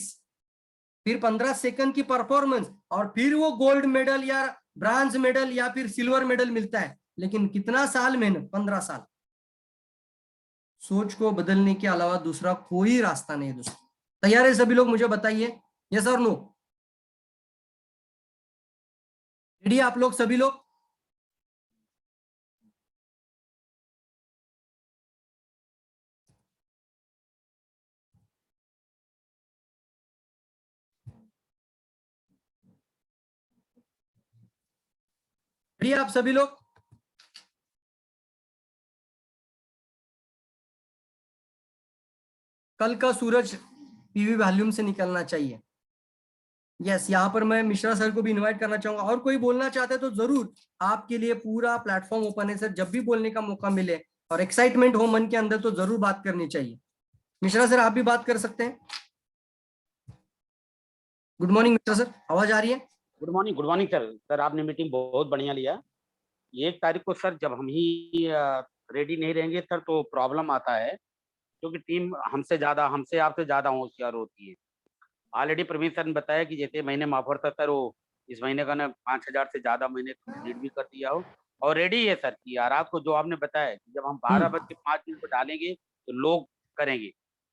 फिर 15 सेकंड की परफॉर्मेंस, और फिर वो गोल्ड मेडल या ब्रांज मेडल या फिर सिल्वर मेडल मिलता है। लेकिन कितना साल मेहनत, 15 साल। सोच को बदलने के अलावा दूसरा कोई रास्ता नहीं है दोस्तों। तैयार है सभी लोग, मुझे बताइए यस और नो? रेडी आप लोग सभी लोग? रेडी आप सभी लोग? कल का सूरज पीवी वॉल्यूम से निकलना चाहिए। यस, यहाँ पर मैं मिश्रा सर को भी इनवाइट करना चाहूंगा, और कोई बोलना चाहते हैं तो जरूर, आपके लिए पूरा प्लेटफॉर्म ओपन है सर, जब भी बोलने का मौका मिले और एक्साइटमेंट हो मन के अंदर तो जरूर बात करनी चाहिए। मिश्रा सर आप भी बात कर सकते हैं। गुड मॉर्निंग मिश्रा सर, आवाज आ रही है? Good morning sir. सर आपने मीटिंग बहुत बढ़िया लिया। 1 तारीख को सर जब हम ही रेडी नहीं रहेंगे सर तो प्रॉब्लम आता है, क्योंकि टीम हमसे आपसे ज्यादा होशियार होती है। ऑलरेडी प्रवीण सर ने बताया कि जैसे महीने में ऑफर था सर, वो इस महीने का ना 5,000 से ज्यादा मैंने कंप्लीट भी कर दिया हो, और रेडी है सर कि रात को जो आपने बताया कि जब हम 12:05 पर डालेंगे तो लोग करेंगे।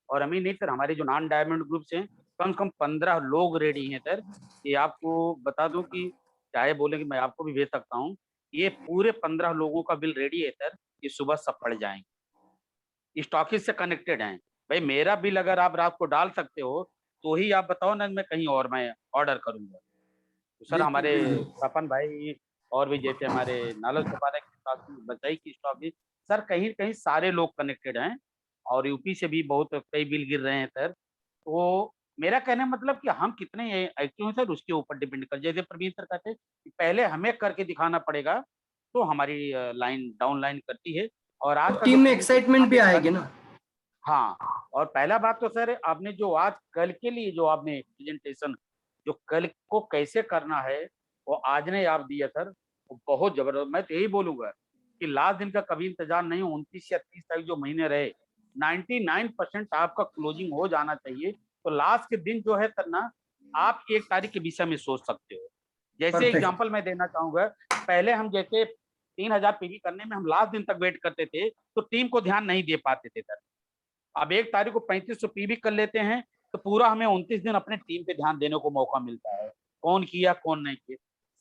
और हम ही नहीं सर, हमारे जो नॉन डायमंड ग्रुप्स हैं कम से कम 15 लोग रेडी हैं सर। ये आपको बता दूं कि चाहे बोले कि मैं आपको भी भेज सकता हूँ, ये पूरे 15 लोगों का बिल रेडी है सर, ये सुबह सब पड़ जाएंगे। स्टॉकिस से कनेक्टेड हैं भाई, मेरा बिल अगर आप रात को डाल सकते हो तो ही आप बताओ ना, मैं कहीं और मैं ऑर्डर करूंगा। तो सर बिल्कुल हमारे बिल्कुल। सपन भाई और भी जैसे हमारे नाला छपारा की स्टॉक, बचाई की स्टॉक, सर कहीं कहीं सारे लोग कनेक्टेड हैं, और यूपी से भी बहुत कई बिल गिर रहे हैं सर। तो मेरा कहने मतलब कि हम कितने एक्टिव हैं सर उसके ऊपर डिपेंड कर, जैसे प्रवीण सर कहते हैं कि पहले हमें करके दिखाना पड़ेगा तो हमारी लाइन डाउन लाइन करती है। और आज का जो टीम में प्रेजेंटेशन एक्साइटमेंट भी आपने कल, आएगी ना। हाँ, और पहला बात तो सर आपने जो आज कल के लिए जो आपने प्रेजेंटेशन, जो कल को कैसे करना है वो आज ने आप दिया सर, वो बहुत जबरदस्त। मैं तो यही बोलूंगा कि लास्ट दिन का कभी इंतजार नहीं, 29 या 30 तारीख जो महीने रहे 99% आपका क्लोजिंग हो जाना चाहिए। तो लास्ट के दिन जो है सर ना, आप 1 तारीख के विषय में सोच सकते हो। जैसे परफेक्ट। एग्जाम्पल मैं देना चाहूंगा, पहले हम जैसे 3,000 पीवी करने में हम लास्ट दिन तक वेट करते थे तो टीम को ध्यान नहीं दे पाते थे सर। अब 1 तारीख को 3500 पीवी कर लेते हैं तो पूरा हमें 29 दिन अपने टीम पे ध्यान देने को मौका मिलता है, कौन किया कौन नहीं किया।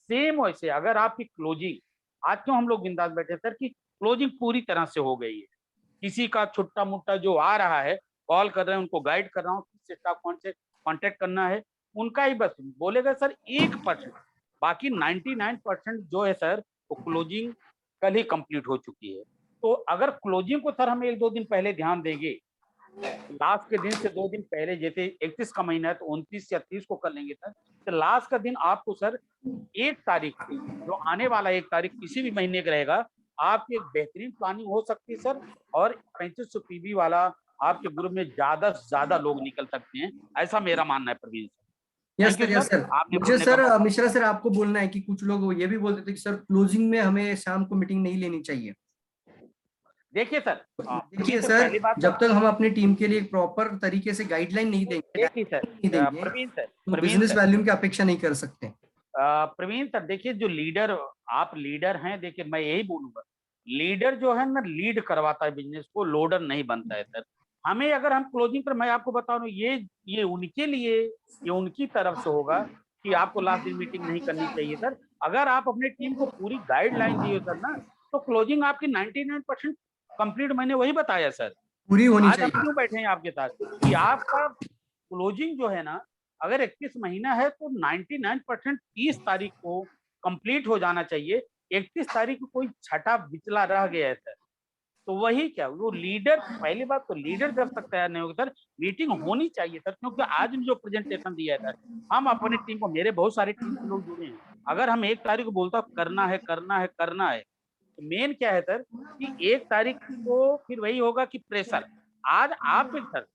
सेम वैसे अगर आपकी क्लोजिंग, आज क्यों हम लोग बिंदास बैठे सर कि क्लोजिंग पूरी तरह से हो गई है। किसी का छुट्टा मुट्टा जो आ रहा है, कॉल कर रहे हैं उनको गाइड कर रहा हूँ किससे स्टाफ कौन से कॉन्टेक्ट करना है, उनका ही बस बोलेगा सर 1%। बाकी 99% जो है सर वो क्लोजिंग कल ही कंप्लीट हो चुकी है। तो अगर क्लोजिंग को सर हम 1-2 दिन पहले ध्यान देंगे, लास्ट के दिन से 2 दिन पहले, जैसे 31 का महीना है तो 29 या 30 को कर लेंगे सर, तो लास्ट का दिन आपको सर 1 तारीख से, जो आने वाला 1 तारीख किसी भी महीने का रहेगा, आपकी एक बेहतरीन प्लानिंग हो सकती है सर। और 3500 पीबी वाला आपके ग्रुप में ज्यादा से ज्यादा लोग निकल सकते हैं, ऐसा मेरा मानना है Praveen sir. Yes thank you sir, yes sir, sir. आपने मुझे बोलने का सर मौका मिश्रा दिया। सर आपको बोलना है कि कुछ लोग ये भी बोलते थे कि सर क्लोजिंग में हमें शाम को मीटिंग नहीं लेनी चाहिए। देखिए सर, प्रवीण देखिए सर सर, पहली बात तो, जब तक हम अपनी टीम के लिए प्रॉपर तरीके से गाइडलाइन नहीं देंगे, देखिए सर, नहीं देंगे, प्रवीण सर, तो बिजनेस सर, वैल्यूम की अपेक्षा नहीं कर सकते। प्रवीण सर देखिए, जो लीडर, आप लीडर हैं, देखिए मैं यही बोलूंगा, लीडर जो है ना लीड करवाता है बिजनेस को, लोडर नहीं बनता है सर। हमें अगर हम क्लोजिंग पर, मैं आपको बता रहा हूँ, ये उनके लिए, ये उनकी तरफ से होगा कि आपको लास्ट दिन मीटिंग नहीं करनी चाहिए सर। अगर आप अपने टीम को पूरी गाइडलाइन दिए सर ना, तो क्लोजिंग आपकी 99% कंप्लीट, मैंने वही बताया सर। पूरी होनी आज हम चाहिए। क्यों बैठे हैं आपके साथ कि आपका क्लोजिंग जो है ना, अगर 31 महीना है तो 99% 30 तारीख को कंप्लीट हो जाना चाहिए। 31 तारीख को कोई छठा बिचला रह गया है सर, तो वही क्या, वो लीडर, पहली बात तो लीडर जब तक तैयार नहीं होगा सर, मीटिंग होनी चाहिए सर, क्योंकि आज ने जो प्रेजेंटेशन दिया है सर, हम अपनी टीम को, मेरे बहुत सारे टीम के लोग जुड़े हैं, अगर हम 1 तारीख को बोलता करना है करना है करना है, तो मेन क्या है सर कि 1 तारीख को फिर वही होगा कि प्रेशर, आज आप सर,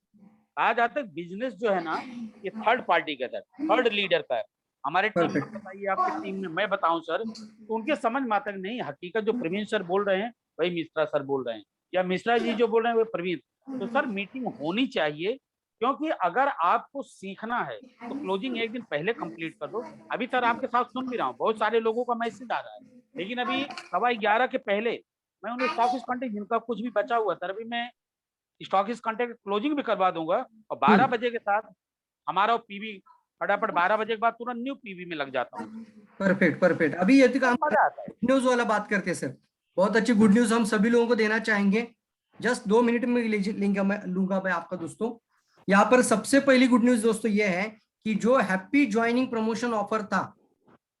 आज तक बिजनेस जो है ना, ये थर्ड पार्टी का सर, थर्ड लीडर का है। हमारे टीम में परफेक्ट। बताइए, आपकी टीम में मैं बताऊं सर, तो उनके समझ में आता नहीं, हकीकत जो प्रवीण सर बोल रहे हैं वही मिश्रा सर बोल रहे हैं, या मिश्रा जी जो बोल रहे हैं वो प्रवीण। तो सर मीटिंग होनी चाहिए, क्योंकि अगर आपको सीखना है तो क्लोजिंग 1 दिन पहले कंप्लीट कर दो। अभी सर आपके साथ सुन भी रहा हूँ, बहुत सारे लोगों का मैसेज आ रहा है, लेकिन अभी 11:15 के पहले मैं उन्हें स्टॉक कॉन्टेक्ट जिनका कुछ भी बचा हुआ सर, अभी मैं स्टॉक कॉन्टेक्ट क्लोजिंग भी करवा दूंगा, और 12 बजे के साथ हमारा पीवी फटाफट 12 बजे के बाद तुरंत न्यू पीवी में लग जाता हूँ। Perfect perfect. अभी यदि हम मजा आता है। गुड न्यूज वाला बात करते हैं सर, बहुत अच्छी गुड न्यूज हम सभी लोगों को देना चाहेंगे। जस्ट 2 मिनट में लेंगे, मैं लूंगा मैं आपका दोस्तों। यहाँ पर सबसे पहली गुड न्यूज दोस्तों ये है कि जो हैप्पी ज्वाइनिंग प्रमोशन ऑफर था,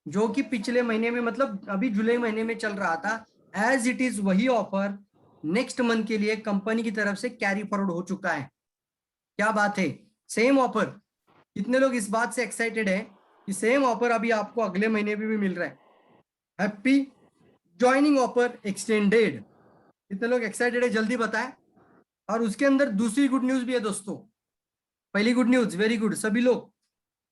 जो कि पिछले महीने में, मतलब अभी जुलाई महीने में चल रहा था, एज इट इज वही ऑफर नेक्स्ट मंथ के लिए कंपनी की तरफ से कैरी फॉरवर्ड हो चुका है। क्या बात है, सेम ऑफर। कितने लोग इस बात से एक्साइटेड है कि सेम ऑफर अभी आपको अगले महीने भी मिल रहा है, हैप्पी ज्वाइनिंग ऑफर एक्सटेंडेड। कितने लोग एक्साइटेड है जल्दी बताएं। और उसके अंदर दूसरी गुड न्यूज भी है दोस्तों। पहली गुड न्यूज, वेरी गुड सभी लोग,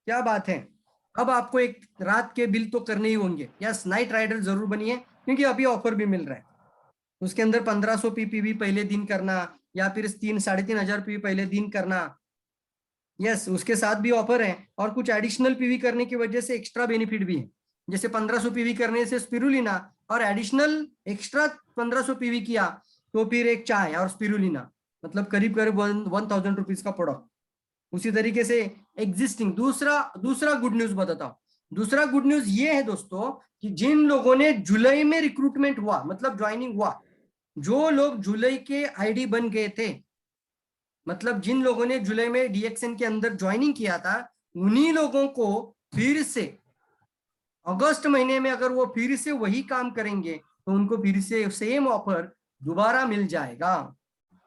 क्या बात है, अब आपको एक रात के बिल तो करने ही होंगे। यस, नाइट राइडर जरूर बनिए, क्योंकि अभी ऑफर भी मिल रहा है। उसके अंदर 1500 पीपीवी पहले दिन करना, या फिर 3-3.5 पीवी पहले दिन करना। यस, उसके साथ भी ऑफर है, और कुछ एडिशनल पीवी करने की वजह से एक्स्ट्रा बेनिफिट भी है। जैसे 1500 पीवी करने से स्पिरुलिना, और एडिशनल एक्स्ट्रा 1500 पीवी किया तो फिर एक चाय और स्पिरुलिना, मतलब करीब करीब 1000 रुपीज का प्रोडक्ट। उसी तरीके से एग्जिस्टिंग दूसरा गुड न्यूज बताता हूं। दूसरा गुड न्यूज ये है दोस्तों कि जिन लोगों ने जुलाई में रिक्रूटमेंट हुआ, मतलब ज्वाइनिंग हुआ, जो लोग जुलाई के आईडी बन गए थे, मतलब जिन लोगों ने जुलाई में डीएक्सएन के अंदर ज्वाइनिंग किया था, उन्हीं लोगों को फिर से अगस्त महीने में अगर वो फिर से वही काम करेंगे तो उनको फिर से सेम ऑफर दोबारा मिल जाएगा।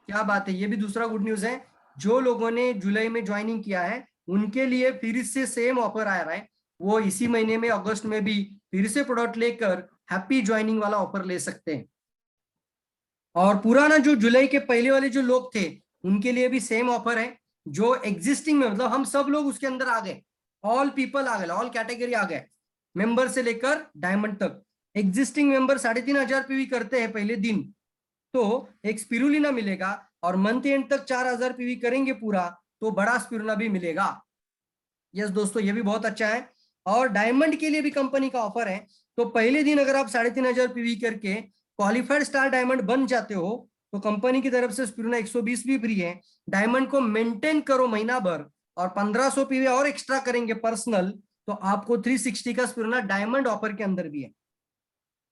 क्या बात है, ये भी दूसरा गुड न्यूज है। जो लोगों ने जुलाई में ज्वाइनिंग किया है उनके लिए फिर से सेम ऑफर आ रहा है, वो इसी महीने में अगस्त में भी फिर से प्रोडक्ट लेकर हैप्पी ज्वाइनिंग वाला ऑफर ले सकते हैं। और पुराना जो जुलाई के पहले वाले जो लोग थे उनके लिए भी सेम ऑफर है। जो एग्जिस्टिंग में, मतलब हम सब लोग उसके अंदर आ गए, ऑल पीपल आ गए, ऑल कैटेगरी आ गए, मेंबर से लेकर डायमंड तक। एग्जिस्टिंग मेंबर 3500 पीवी करते हैं पहले दिन तो एक स्पिरुलिना मिलेगा, और मंथ एंड तक 4000 पीवी करेंगे पूरा तो बड़ा स्पिरुलिना भी मिलेगा। यस दोस्तों, ये भी बहुत अच्छा है। और डायमंड के लिए भी कंपनी का ऑफर है। तो पहले दिन अगर आप 3500 पीवी करके क्वालिफाइड स्टार डायमंड बन जाते हो तो कंपनी की तरफ से स्पिरुलिना 120 भी फ्री है। डायमंड को मेंटेन करो महीना भर और 1500 पीवी और एक्स्ट्रा करेंगे पर्सनल, तो आपको 360 का स्पिरुलिना डायमंड ऑफर के अंदर भी है।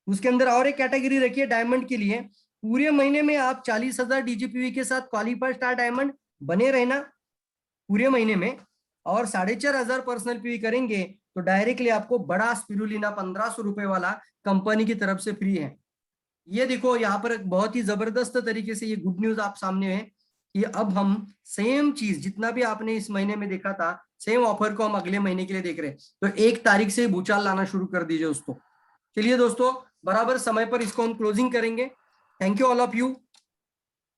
उसके अंदर और एक कैटेगरी रखिए डायमंड के लिए, पूरे महीने में आप 40,000 डीजीपीवी के साथ क्वालिफाइड स्टार डायमंड बने रहना पूरे महीने में, और 4500 पर्सनल पीवी करेंगे तो डायरेक्टली आपको बड़ा स्पिरुलिना 1500 रुपए वाला कंपनी की तरफ से फ्री है। ये देखो यहाँ पर बहुत ही जबरदस्त तरीके से ये गुड न्यूज आप सामने है कि अब हम सेम चीज जितना भी आपने इस महीने में देखा था, सेम ऑफर को हम अगले महीने के लिए देख रहे हैं। तो 1 तारीख से भूचाल लाना शुरू कर दीजिए दोस्तों। चलिए दोस्तों, बराबर समय पर इसको हम क्लोजिंग करेंगे। Thank you all of you,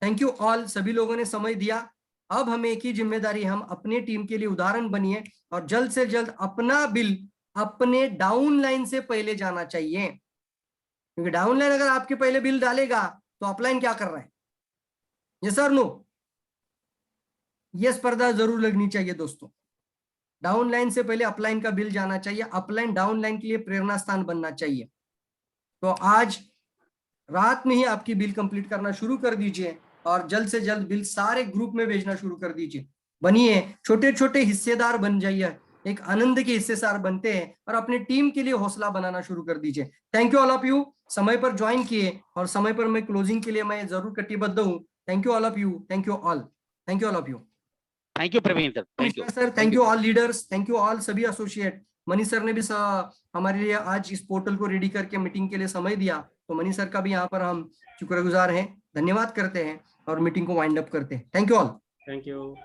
thank you all, सभी लोगों ने समय दिया। अब हमें एक ही जिम्मेदारी, हम अपने टीम के लिए उदाहरण बनिए और जल्द से जल्द अपना बिल अपने डाउनलाइन से पहले जाना चाहिए, क्योंकि डाउनलाइन अगर आपके पहले बिल डालेगा तो अपलाइन क्या कर रहा है। यस सर, नो, ये स्पर्धा जरूर लगनी चाहिए दोस्तों। डाउनलाइन से पहले अपलाइन का बिल जाना चाहिए, अपलाइन डाउनलाइन के लिए प्रेरणा स्थान बनना चाहिए। तो आज रात में ही आपकी बिल कंप्लीट करना शुरू कर दीजिए और जल्द से जल्द बिल सारे ग्रुप में भेजना शुरू कर दीजिए। बनिए, छोटे छोटे हिस्सेदार बन जाइए, एक आनंद के हिस्सेदार बनते हैं और अपने टीम के लिए हौसला बनाना शुरू कर दीजिए। Thank you all of you, समय पर ज्वाइन किए और समय पर मैं क्लोजिंग के लिए मैं जरूर कटिबद्ध हूँ। Thank you all of you, thank you all, thank you all of you. Thank you Praveen sir, thank you sir, thank you all leaders, thank you all सभी एसोसिएट। मनीष सर ने भी हमारे लिए आज इस पोर्टल को रेडी करके मीटिंग के लिए समय दिया, तो मनीष सर का भी यहाँ पर हम शुक्रगुजार हैं, धन्यवाद करते हैं और मीटिंग को वाइंड अप करते हैं। Thank you all. Thank you.